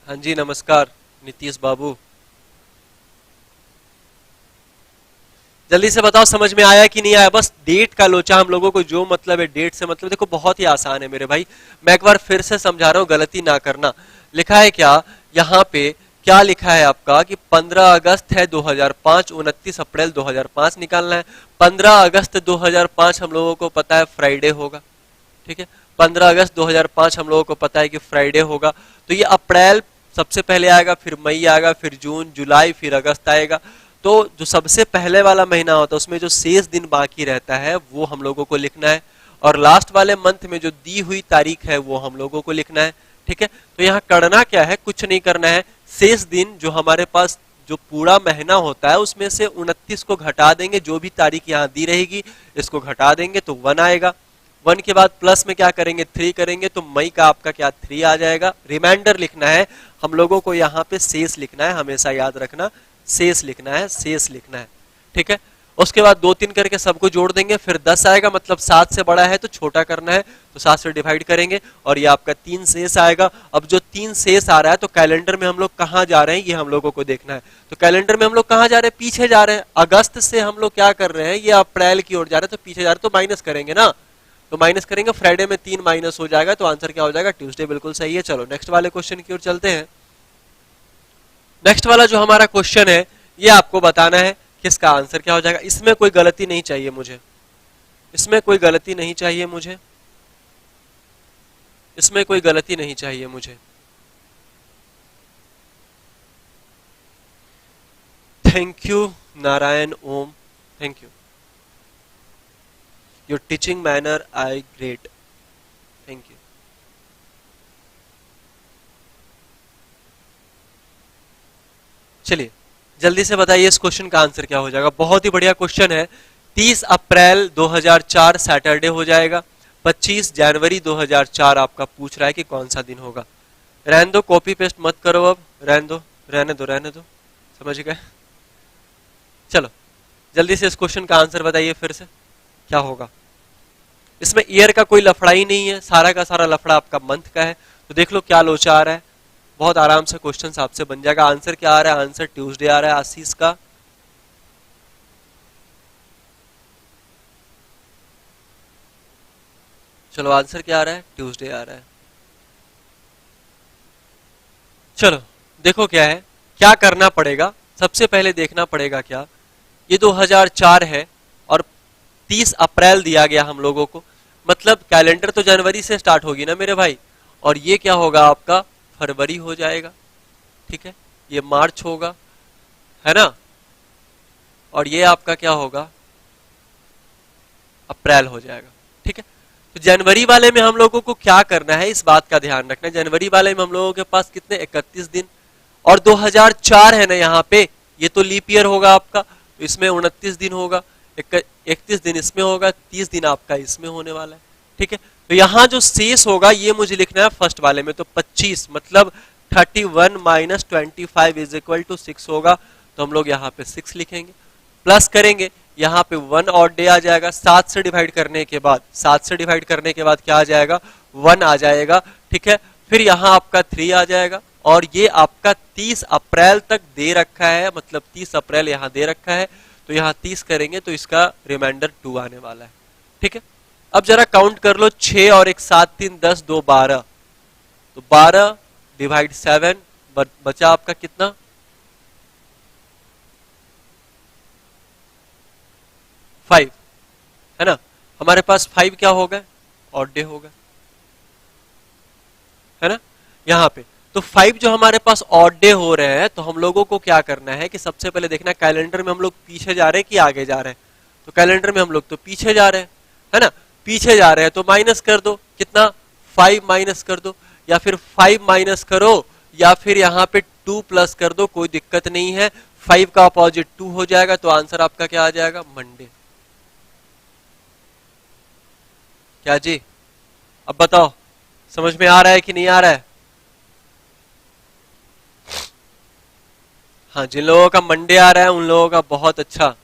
हाँ जी नमस्कार नीतीश बाबू, जल्दी से बताओ समझ में आया कि नहीं आया। बस डेट का लोचा, हम लोगों को जो मतलब है डेट से मतलब, देखो बहुत ही आसान है मेरे भाई। मैं एक बार फिर से समझा रहा हूं, गलती ना करना। लिखा है क्या यहाँ पे, क्या लिखा है आपका कि 15 अगस्त है 2005, 29 अप्रैल 2005 निकालना है। 15 अगस्त 2005 हम लोगों को पता है फ्राइडे होगा, ठीक है। 15 अगस्त 2005 हम लोगों को पता है कि फ्राइडे होगा। तो ये अप्रैल सबसे पहले आएगा, फिर मई आएगा, फिर जून, जुलाई, फिर अगस्त आएगा। तो जो सबसे पहले वाला महीना होता है उसमें जो शेष दिन बाकी रहता है वो हम लोगों को लिखना है। और लास्ट वाले मंथ में जो दी हुई तारीख है वो हम लोगों को लिखना है, ठीक है। तो यहाँ करना क्या है, कुछ नहीं करना है। शेष दिन जो हमारे पास जो पूरा महीना होता है उसमें से 29 को घटा देंगे, जो भी तारीख यहाँ दी रहेगी इसको घटा देंगे तो 1 आएगा। 1 के बाद प्लस में क्या करेंगे, 3 करेंगे तो मई का आपका क्या 3 आ जाएगा। रिमाइंडर लिखना है हम लोगों को, यहाँ पे शेष लिखना है, हमेशा याद रखना शेष लिखना है, शेष लिखना है, ठीक है। उसके बाद 2 3 करके सबको जोड़ देंगे, फिर 10 आएगा, मतलब 7 से बड़ा है तो छोटा करना है, तो 7 से डिवाइड करेंगे और ये आपका 3 शेष आएगा। अब जो 3 शेष आ रहा है तो कैलेंडर में हम लोग कहाँ जा रहे हैं ये हम लोगों को देखना है। तो कैलेंडर में हम लोग कहाँ जा रहे हैं, पीछे जा रहे हैं। अगस्त से हम लोग क्या कर रहे हैं, ये अप्रैल की ओर जा रहे हैं, तो पीछे जा रहे हैं तो माइनस करेंगे ना। तो माइनस करेंगे, फ्राइडे में 3 माइनस हो जाएगा, तो आंसर क्या हो जाएगा, ट्यूसडे, बिल्कुल सही है। चलो नेक्स्ट वाले क्वेश्चन की ओर चलते हैं। नेक्स्ट वाला जो हमारा क्वेश्चन है ये आपको बताना है कि इसका आंसर क्या हो जाएगा। इसमें कोई गलती नहीं चाहिए मुझे, इसमें कोई गलती नहीं चाहिए मुझे, इसमें कोई गलती नहीं चाहिए मुझे। Thank you Narayan Om, thank you. Your teaching manner I great, thank you. चलिए जल्दी से बताइए इस क्वेश्चन का आंसर क्या हो जाएगा। बहुत ही बढ़िया क्वेश्चन है। 30 अप्रैल 2004 सैटरडे हो जाएगा। 25 जनवरी 2004 आपका पूछ रहा है कि कौन सा दिन होगा। रहने दो, कॉपी पेस्ट मत करो, अब रहने दो, रहने दो, रहने दो, समझ गए। चलो जल्दी से इस क्वेश्चन का आंसर बताइए फिर से क्या होगा। इसमें ईयर का कोई लफड़ा ही नहीं है, सारा का सारा लफड़ा आपका मंथ का है। तो देख लो क्या लोचा आ रहा है, बहुत आराम से क्वेश्चन आपसे बन जाएगा। आंसर क्या आ रहा है? आंसर ट्यूसडे आ रहा है आशीष का। चलो आंसर क्या आ रहा है? ट्यूसडे आ रहा है। चलो देखो क्या है, क्या करना पड़ेगा। सबसे पहले देखना पड़ेगा क्या, ये 2004 है और 30 अप्रैल दिया गया हम लोगों को, मतलब कैलेंडर तो जनवरी से स्टार्ट होगी ना मेरे भाई, और ये क्या होगा आपका फरवरी हो जाएगा, ठीक है, ये मार्च होगा, है ना, और ये आपका क्या होगा अप्रैल हो जाएगा, ठीक है। तो जनवरी वाले में हम लोगों को क्या करना है, इस बात का ध्यान रखना। जनवरी वाले में हम लोगों के पास कितने 31 दिन, और 2004 है ना यहाँ पे, ये तो लीप ईयर होगा आपका, तो इसमें 29 दिन होगा, 31 दिन इसमें होगा, 30 दिन आपका इसमें होने वाला है, ठीक है। तो यहाँ जो शेष होगा ये मुझे लिखना है फर्स्ट वाले में, तो 25 मतलब 31 माइनस 25 इज इक्वल टू 6 होगा, तो हम लोग यहाँ पे 6 लिखेंगे, प्लस करेंगे यहाँ पे 1 और डे आ जाएगा, 7 से डिवाइड करने के बाद, 7 से डिवाइड करने के बाद क्या आ जाएगा 1 आ जाएगा, ठीक है। फिर यहाँ आपका 3 आ जाएगा, और ये आपका 30 अप्रैल तक दे रखा है, मतलब 30 अप्रैल यहाँ दे रखा है, तो यहाँ 30 करेंगे तो इसका रिमाइंडर 2 आने वाला है, ठीक है। अब जरा काउंट कर लो, 6 और 1 7 3 10 2 12, तो 12 डिवाइड 7 बचा आपका कितना 5, है ना। हमारे पास 5 क्या हो गए ऑड डे हो गए, है ना यहाँ पे। तो 5 जो हमारे पास ऑड डे हो रहे हैं, तो हम लोगों को क्या करना है कि सबसे पहले देखना कैलेंडर में हम लोग पीछे जा रहे हैं कि आगे जा रहे हैं। तो कैलेंडर में हम लोग तो पीछे जा रहे हैं, है ना, पीछे जा रहे हैं, तो माइनस कर दो, कितना 5 माइनस कर दो, या फिर 5 माइनस करो, या फिर यहाँ पे 2 प्लस कर दो, कोई दिक्कत नहीं है। 5 का अपोजिट 2 हो जाएगा, तो आंसर आपका क्या आ जाएगा मंडे। क्या जी, अब बताओ समझ में आ रहा है कि नहीं आ रहा है? हाँ, जिन लोगों का मंडे आ रहा है उन लोगों का बहुत अच्छा।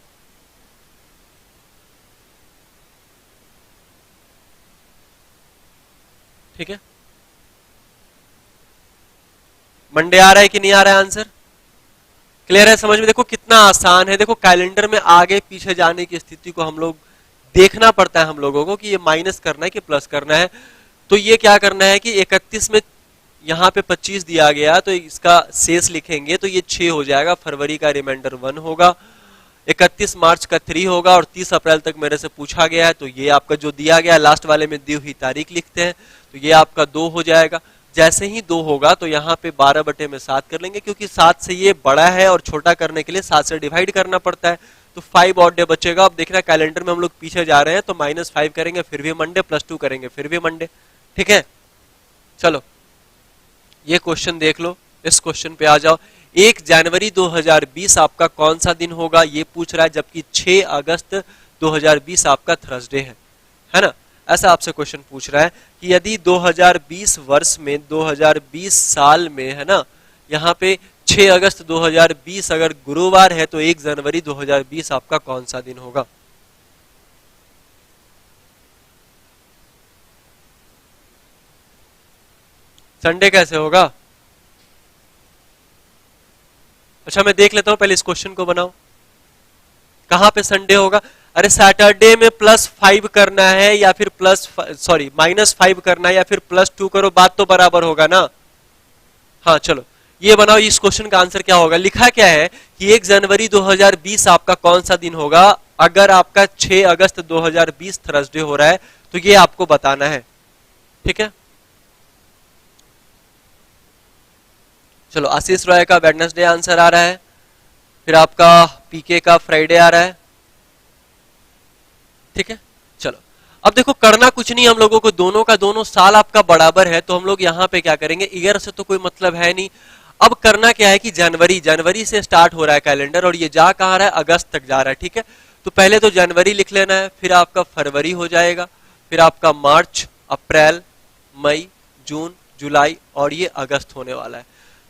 ठीक है, मंडे आ रहा है कि नहीं आ रहा है आंसर? क्लियर है समझ में? देखो कितना आसान है, देखो कैलेंडर में आगे पीछे जाने की स्थिति को हम लोग देखना पड़ता है हम लोगों को कि ये माइनस करना है कि प्लस करना है। तो ये क्या करना है कि 31 में यहाँ पे 25 दिया गया, तो इसका शेष लिखेंगे, तो ये 6 हो जाएगा, फरवरी का रिमाइंडर 1 होगा, 31 मार्च का 3 होगा, और 30 अप्रैल तक मेरे से पूछा गया है, तो ये आपका जो दिया गया लास्ट वाले में दी हुई तारीख लिखते हैं, तो ये आपका 2 हो जाएगा। जैसे ही 2 होगा तो यहाँ पे 12 बटे में 7 कर लेंगे, क्योंकि 7 से ये बड़ा है और छोटा करने के लिए 7 से डिवाइड करना पड़ता है, तो 5 ऑड डे बचेगा। अब देखना कैलेंडर में हम लोग पीछे जा रहे हैं, तो -5 करेंगे फिर भी मंडे, +2 करेंगे फिर भी मंडे, ठीक है। चलो ये क्वेश्चन देख लो, इस क्वेश्चन पे आ जाओ। 1 जनवरी 2020 आपका कौन सा दिन होगा ये पूछ रहा है, जबकि 6 अगस्त 2020 आपका थर्सडे है ना। ऐसा आपसे क्वेश्चन पूछ रहा है कि यदि 2020 वर्ष में 2020 साल में, है ना, यहाँ पे 6 अगस्त 2020 अगर गुरुवार है, तो 1 जनवरी 2020 आपका कौन सा दिन होगा? संडे कैसे होगा? अच्छा मैं देख लेता हूं, पहले इस क्वेश्चन को बनाओ, कहां पे संडे होगा। अरे सैटरडे में +5 करना है या फिर -5 करना है या फिर +2 करो, बात तो बराबर होगा ना। हाँ चलो ये बनाओ, इस क्वेश्चन का आंसर क्या होगा। लिखा क्या है कि 1 जनवरी 2020 आपका कौन सा दिन होगा, अगर आपका 6 अगस्त 2020 थर्सडे हो रहा है, तो ये आपको बताना है, ठीक है। चलो आशीष रॉय का वेडनेसडे आंसर आ रहा है, फिर आपका पीके का फ्राइडे आ रहा है, ठीक है। चलो अब देखो करना कुछ नहीं हम लोगों को, दोनों का दोनों साल आपका बराबर है, तो हम लोग यहाँ पे क्या करेंगे, ईयर से तो कोई मतलब है नहीं। अब करना क्या है कि जनवरी से स्टार्ट हो रहा है कैलेंडर, और ये जा कहाँ रहा है, अगस्त तक जा रहा है, ठीक है। तो पहले तो जनवरी लिख लेना है, फिर आपका फरवरी हो जाएगा, फिर आपका मार्च, अप्रैल, मई, जून, जुलाई, और ये अगस्त होने वाला है।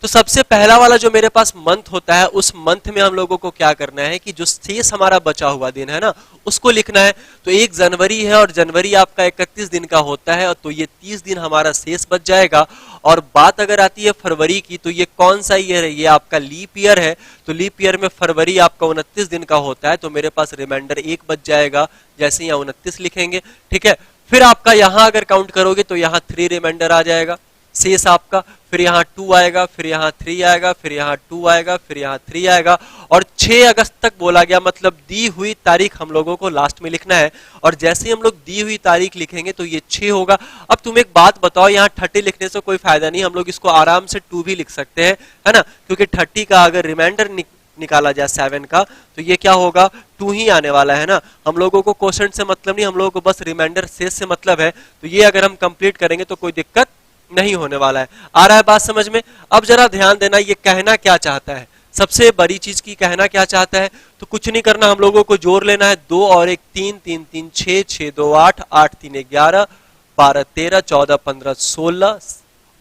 तो सबसे पहला वाला जो मेरे पास मंथ होता है, उस मंथ में हम लोगों को क्या करना है कि जो शेष हमारा बचा हुआ दिन है ना, उसको लिखना है। तो 1 जनवरी है और जनवरी आपका 31 दिन का होता है, तो ये 30 दिन हमारा शेष बच जाएगा। और बात अगर आती है फरवरी की, तो ये कौन सा ईयर है, ये आपका लीप ईयर है। तो लीप ईयर में फरवरी आपका 29 दिन का होता है, तो मेरे पास रिमाइंडर 1 बच जाएगा, जैसे यहाँ 29 लिखेंगे। ठीक है, फिर आपका यहां अगर काउंट करोगे तो यहाँ 3 रिमाइंडर आ जाएगा शेष आपका, फिर यहाँ 2 आएगा, फिर यहाँ 3 आएगा, फिर यहाँ 2 आएगा, फिर यहाँ 3 आएगा, और 6 अगस्त तक बोला गया, मतलब दी हुई तारीख हम लोगों को लास्ट में लिखना है। और जैसे ही हम लोग दी हुई तारीख लिखेंगे तो ये 6 होगा। अब तुम एक बात बताओ, यहाँ 30 लिखने से कोई फायदा नहीं, हम लोग इसको आराम से 2 भी लिख सकते हैं, है ना, क्योंकि 30 का अगर रिमाइंडर निकाला जाए 7 का, तो ये क्या होगा, 2 ही आने वाला है ना। हम लोगों को क्वोशंट से मतलब नहीं, हम लोगों को बस रिमाइंडर शेष से मतलब है। तो ये अगर हम कंप्लीट करेंगे तो कोई दिक्कत नहीं होने वाला है। आ रहा है बात समझ में? अब जरा ध्यान देना, ये कहना क्या चाहता है, सबसे बड़ी चीज की कहना क्या चाहता है। तो कुछ नहीं करना, हम लोगों को जोड़ लेना है, 2 और 1 3, 3 3 6, 6 2 8, 8 3 11, 12 13, 14 15 16,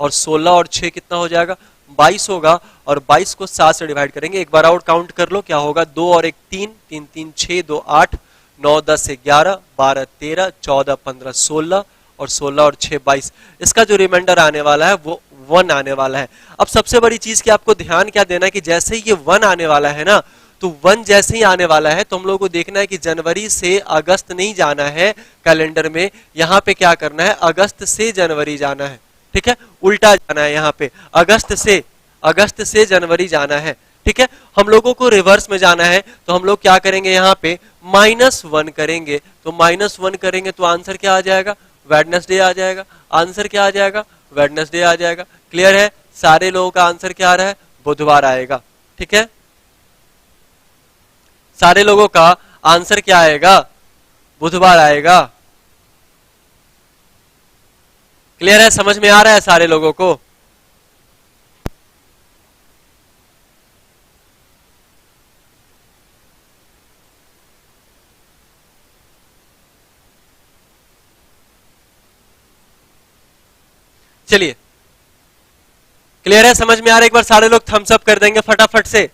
और 16 और 6 कितना हो जाएगा, 22 होगा। और 22 को 7 से डिवाइड करेंगे, एक बार और काउंट कर लो, क्या होगा, 2 और 1 3, 3 3 6 2 8, 9 10 11, 12 13, 14 15 16, और 16 और 6 22। इसका जो रिमाइंडर आने वाला है वो 1 आने वाला है। अब सबसे बड़ी चीज की आपको ध्यान क्या देना है कि जैसे ही ये 1 आने वाला है ना, तो 1 जैसे ही आने वाला है तो हम लोगों को देखना है कि जनवरी से अगस्त नहीं जाना है कैलेंडर में, यहाँ पे क्या करना है, अगस्त से जनवरी जाना है। ठीक है, उल्टा जाना है, यहाँ पे अगस्त से जनवरी जाना है। ठीक है, हम लोगों को रिवर्स में जाना है, तो हम लोग क्या करेंगे, यहाँ पे -1 करेंगे। तो -1 करेंगे तो आंसर क्या आ जाएगा, वेडनेसडे आ जाएगा। आंसर क्या आ जाएगा, वेडनेसडे आ जाएगा। क्लियर है, सारे लोगों का आंसर क्या आ रहा है, बुधवार आएगा। ठीक है, सारे लोगों का आंसर क्या आएगा, बुधवार आएगा। क्लियर है, समझ में आ रहा है सारे लोगों को? चलिए, क्लियर है, समझ में आ रहा है? एक बार सारे लोग थम्स अप कर देंगे फटाफट से,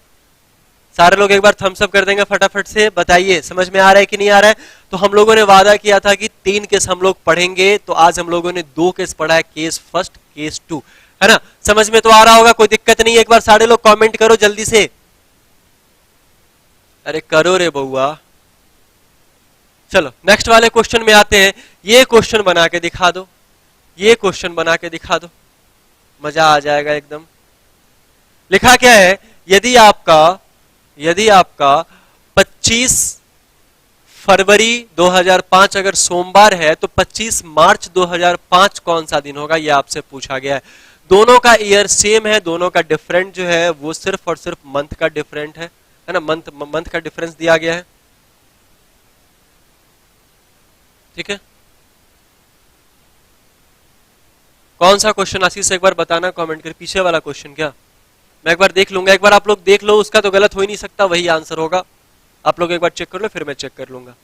सारे लोग एक बार थम्स अप कर देंगे फटाफट से, बताइए समझ में आ रहा है कि नहीं आ रहा है? तो हम लोगों ने वादा किया था कि 3 केस हम लोग पढ़ेंगे, तो आज हम लोगों ने 2 केस पढ़ा है, केस फर्स्ट केस 2, है ना। समझ में तो आ रहा होगा, कोई दिक्कत नहीं है। एक बार सारे लोग कमेंट करो जल्दी से, अरे करो रे बउआ। चलो नेक्स्ट वाले क्वेश्चन में आते हैं। ये क्वेश्चन बना के दिखा दो, ये क्वेश्चन बना के दिखा दो, मजा आ जाएगा एकदम। लिखा क्या है, यदि आपका 25 फरवरी 2005 अगर सोमवार है, तो 25 मार्च 2005 कौन सा दिन होगा, यह आपसे पूछा गया है। दोनों का ईयर सेम है, दोनों का डिफरेंट जो है वो सिर्फ और सिर्फ मंथ का डिफरेंट है ना, मंथ का डिफरेंस दिया गया है। ठीक है, कौन सा क्वेश्चन आशीष एक बार बताना कमेंट कर, पीछे वाला क्वेश्चन क्या, मैं एक बार देख लूंगा। एक बार आप लोग देख लो, उसका तो गलत हो ही नहीं सकता, वही आंसर होगा। आप लोग एक बार चेक कर लो, फिर मैं चेक कर लूंगा।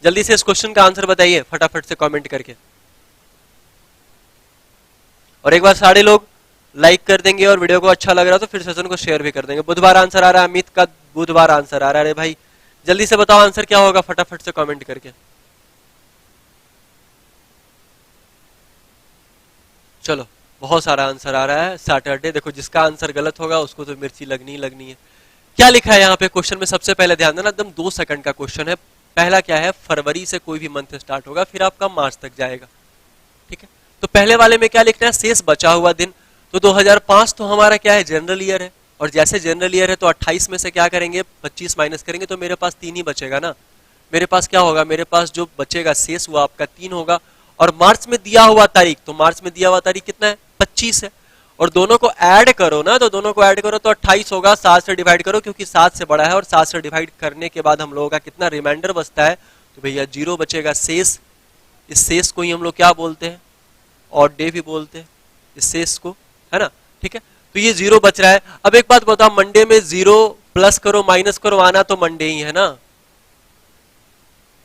जल्दी से इस क्वेश्चन का आंसर बताइए फटाफट से कमेंट करके, और एक बार सारे लोग लाइक कर देंगे, और वीडियो को अच्छा लग रहा तो फिर सेशन को शेयर भी कर देंगे। बुधवार आंसर आ रहा है, अमित का बुधवार आंसर आ रहा है। अरे भाई जल्दी से बताओ आंसर क्या होगा, फटाफट से कमेंट करके। चलो बहुत सारा आंसर आ रहा है, सैटरडे। देखो जिसका आंसर गलत होगा उसको तो मिर्ची लगनी ही लगनी है। क्या लिखा है यहाँ पे क्वेश्चन में, सबसे पहले ध्यान देना, एकदम 2 सेकंड का क्वेश्चन है। पहला क्या है, फरवरी से कोई भी मंथ स्टार्ट होगा, फिर आपका मार्च तक जाएगा। ठीक है, तो पहले वाले में क्या लिखना है, शेष बचा हुआ दिन। तो 2005 तो हमारा क्या है, जनरल ईयर है, और जैसे जनरल ईयर है तो 28 में से क्या करेंगे, 25 माइनस करेंगे, तो मेरे पास 3 ही बचेगा ना। मेरे पास क्या होगा, मेरे पास जो बचेगा शेष वो आपका 3 होगा। और मार्च में दिया हुआ तारीख, तो मार्च में दिया हुआ तारीख कितना है, 25 है। और दोनों को ऐड करो ना, तो दोनों को ऐड करो तो 28 होगा। 7 से डिवाइड करो क्योंकि 7 से बड़ा है, और 7 से डिवाइड करने के बाद हम लोगों का कितना रिमाइंडर बचता है, तो भैया 0 बचेगा शेष। इस शेष को ही हम लोग क्या बोलते हैं, ऑड डे भी बोलते हैं इस शेष को, है ना। ठीक है, तो ये 0 बच रहा है। अब एक बात बताओ, मंडे में 0 प्लस करो माइनस करो, आना तो मंडे ही है ना,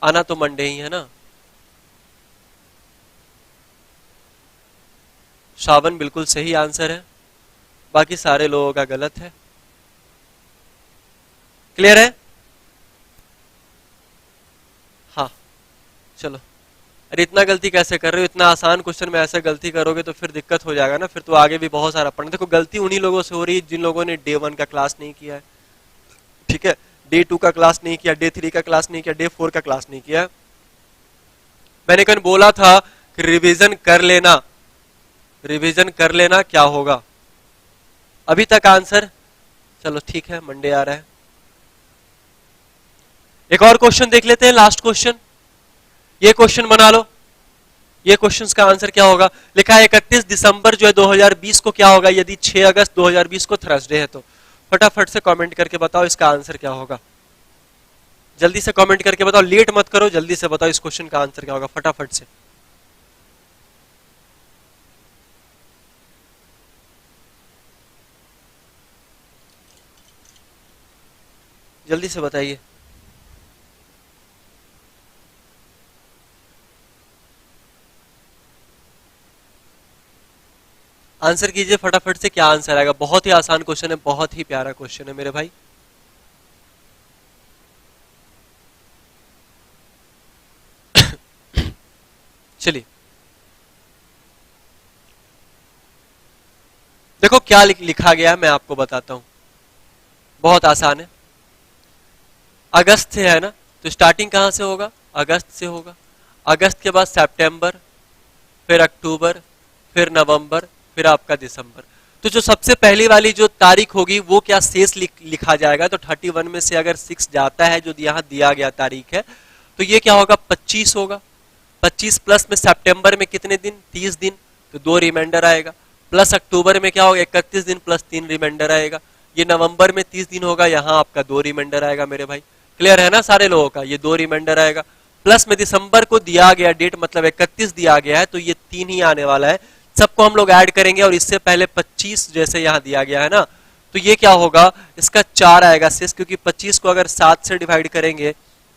आना तो मंडे ही है ना। श्रावण बिल्कुल सही आंसर है। बाकी सारे लोगों का गलत है। क्लियर है? हाँ चलो। अरे इतना गलती कैसे कर रहे हो? इतना आसान क्वेश्चन में ऐसे गलती करोगे तो फिर दिक्कत हो जाएगा ना, फिर तो आगे भी बहुत सारा पढ़ना। देखो गलती उन्हीं लोगों से हो रही है जिन लोगों ने डे 1 का क्लास नहीं किया है, ठीक है, डे 2 का क्लास नहीं किया, डे 3 का क्लास नहीं किया, डे 4 का क्लास नहीं किया। मैंने कल बोला था कि रिवीजन कर लेना, रिवीजन कर लेना, क्या होगा? अभी तक आंसर, चलो ठीक है, मंडे आ रहा है। एक और क्वेश्चन देख लेते हैं, लास्ट क्वेश्चन। ये क्वेश्चन बना लो, ये क्वेश्चन का आंसर क्या होगा? लिखा है 31 दिसंबर जो है 2020 को क्या होगा यदि 6 अगस्त 2020 को थर्सडे है तो। फटाफट से कमेंट करके बताओ इसका आंसर क्या होगा। जल्दी से कमेंट करके बताओ, लेट मत करो, जल्दी से बताओ इस क्वेश्चन का आंसर क्या होगा, फटाफट से। जल्दी से बताइए। आंसर कीजिए फटाफट से, क्या आंसर आएगा? बहुत ही आसान क्वेश्चन है, बहुत ही प्यारा क्वेश्चन है मेरे भाई। चलिए देखो क्या लिखा गया है, मैं आपको बताता हूं। बहुत आसान है। अगस्त से है ना, तो स्टार्टिंग कहां से होगा? अगस्त से होगा। अगस्त के बाद सितंबर, फिर अक्टूबर, फिर नवंबर, फिर आपका दिसंबर। तो जो सबसे पहली वाली जो तारीख होगी वो क्या शेष लिखा जाएगा? तो 31 में से अगर 6 जाता है, जो यहाँ दिया गया तारीख है, तो ये क्या होगा? 25 होगा। 25 प्लस में सितंबर में कितने दिन? 30 दिन, तो 2 रिमाइंडर आएगा। प्लस अक्टूबर में क्या होगा? 31 दिन प्लस 3 रिमाइंडर आएगा। ये नवंबर में 30 दिन होगा, यहाँ आपका 2 रिमाइंडर आएगा मेरे भाई। क्लियर है ना सारे लोगों का? ये 2 रिमाइंडर आएगा। प्लस में दिसंबर को दिया गया डेट, मतलब 31 दिया गया है, तो ये 3 ही आने वाला है। सबको हम लोग ऐड करेंगे और इससे पहले 25 जैसे यहाँ दिया गया है ना, तो ये क्या होगा? इसका 4 आएगा शेष, क्योंकि 25 को अगर 7 से डिवाइड करेंगे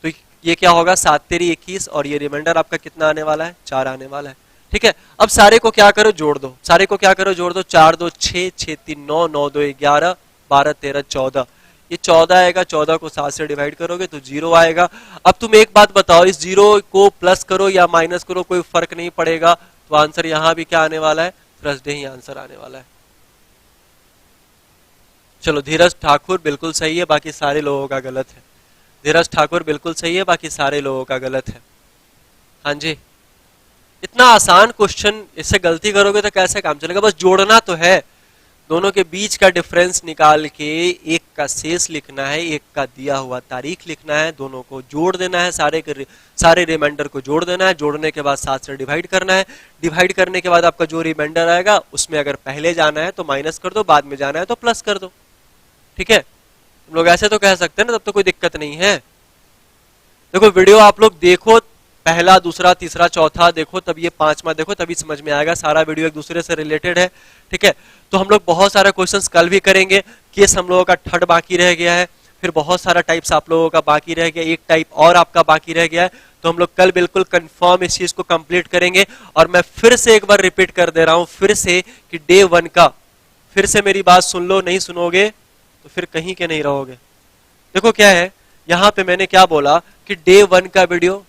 तो ये क्या होगा? 7 तेरी 21, और ये रिमाइंडर आपका कितना आने वाला है? 4 आने वाला है। ठीक है, अब सारे को क्या करो? जोड़ दो। सारे को क्या करो? जोड़ दो। 4 2 6, 6 3 9, 9 2 11, 12 13 14। ये 14 आएगा। 14 को 7 से डिवाइड करोगे तो 0 आएगा। अब तुम एक बात बताओ, इस 0 को प्लस करो या माइनस करो, कोई फर्क नहीं पड़ेगा, तो आंसर यहां भी क्या आने वाला है? थर्सडे ही आंसर आने वाला है। चलो, धीरज ठाकुर बिल्कुल सही है, बाकी सारे लोगों का गलत है। धीरज ठाकुर बिल्कुल सही है, बाकी सारे लोगों का गलत है। हाँ जी, इतना आसान क्वेश्चन, इससे गलती करोगे तो कैसे काम चलेगा? बस जोड़ना तो है, दोनों के बीच का डिफरेंस निकाल के एक का शेष लिखना है, एक का दिया हुआ तारीख लिखना है, दोनों को जोड़ देना है, सारे रिमाइंडर को जोड़ देना है। जोड़ने के बाद 7 से डिवाइड करना है। डिवाइड करने के बाद आपका जो रिमाइंडर आएगा उसमें अगर पहले जाना है तो माइनस कर दो, बाद में जाना है तो प्लस कर दो। ठीक है, तुम लोग ऐसे तो कह सकते हैं ना, तब तो कोई दिक्कत नहीं है। देखो वीडियो आप लोग देखो, पहला दूसरा तीसरा चौथा देखो, तब ये पांचवा देखो, तभी समझ में आएगा। सारा वीडियो एक दूसरे से रिलेटेड है। ठीक है, तो हम लोग बहुत सारे क्वेश्चंस कल भी करेंगे। केस हम लोगों का थर्ड बाकी रह गया है, फिर बहुत सारा टाइप्स आप लोगों का बाकी रह गया, एक टाइप और आपका बाकी रह गया है। तो हम लोग कल बिल्कुल कंफर्म इस चीज को कंप्लीट करेंगे। और मैं फिर से एक बार रिपीट कर दे रहा हूं फिर से कि डे 1 का, फिर से मेरी बात सुन लो, नहीं सुनोगे तो फिर कहीं के नहीं रहोगे। देखो क्या है, यहां पे मैंने क्या बोला कि डे 1 का वीडियो,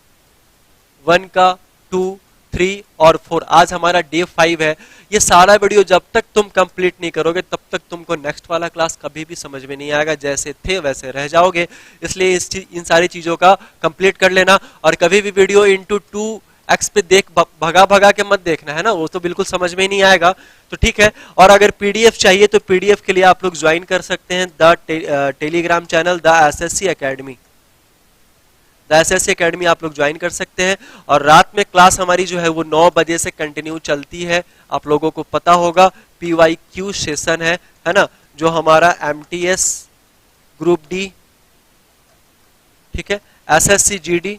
1 का, 2, 3 और 4, आज हमारा डे 5 है। ये सारा वीडियो जब तक तुम कंप्लीट नहीं करोगे तब तक तुमको नेक्स्ट वाला क्लास कभी भी समझ में नहीं आएगा, जैसे थे वैसे रह जाओगे। इसलिए इन सारी चीजों का कंप्लीट कर लेना। और कभी भी वीडियो इंटू 2x पे देख भगा भगा के मत देखना, है ना, वो तो बिल्कुल समझ में ही नहीं आएगा। तो ठीक है, और अगर पीडीएफ चाहिए तो पीडीएफ के लिए आप लोग ज्वाइन कर सकते हैं the Telegram channel the assessee academy. SSC academy आप लोग ज्वाइन कर सकते हैं। और रात में क्लास हमारी जो है वो 9 बजे से कंटिन्यू चलती है। आप लोगों को पता होगा PYQ सेशन है ना, जो हमारा MTS ग्रुप डी, ठीक है, SSC GD,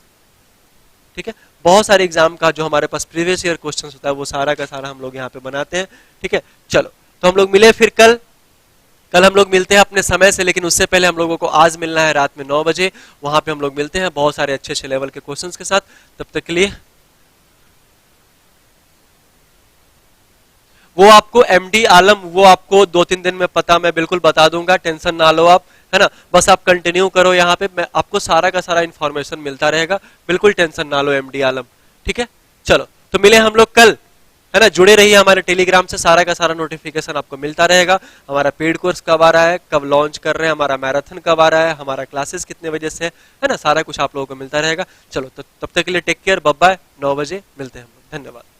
ठीक है, बहुत सारे एग्जाम का जो हमारे पास प्रीवियस ईयर क्वेश्चन होता है वो सारा का सारा हम लोग यहाँ पे बनाते हैं। ठीक है, चलो तो हम लोग मिले फिर कल हम लोग मिलते हैं अपने समय से, लेकिन उससे पहले हम लोगों को आज मिलना है रात में 9 बजे। वहां पे हम लोग मिलते हैं बहुत सारे अच्छे अच्छे लेवल के क्वेश्चंस के साथ। तब तक के लिए वो आपको एमडी आलम, वो आपको 2-3 दिन में पता मैं बिल्कुल बता दूंगा, टेंशन ना लो आप, है ना। बस आप कंटिन्यू करो यहाँ पे, मैं आपको सारा का सारा इन्फॉर्मेशन मिलता रहेगा, बिल्कुल टेंशन ना लो एमडी आलम। ठीक है, चलो तो मिले हम लोग कल, है ना। जुड़े रहिए हमारे टेलीग्राम से, सारा का सारा नोटिफिकेशन आपको मिलता रहेगा। हमारा पेड कोर्स कब आ रहा है, कब लॉन्च कर रहे हैं, हमारा मैराथन कब आ रहा है, हमारा क्लासेस कितने बजे से है ना, सारा कुछ आप लोगों को मिलता रहेगा। चलो तो तब तक के लिए टेक केयर, बाय बाय, 9 बजे मिलते हैं हम लोग, धन्यवाद।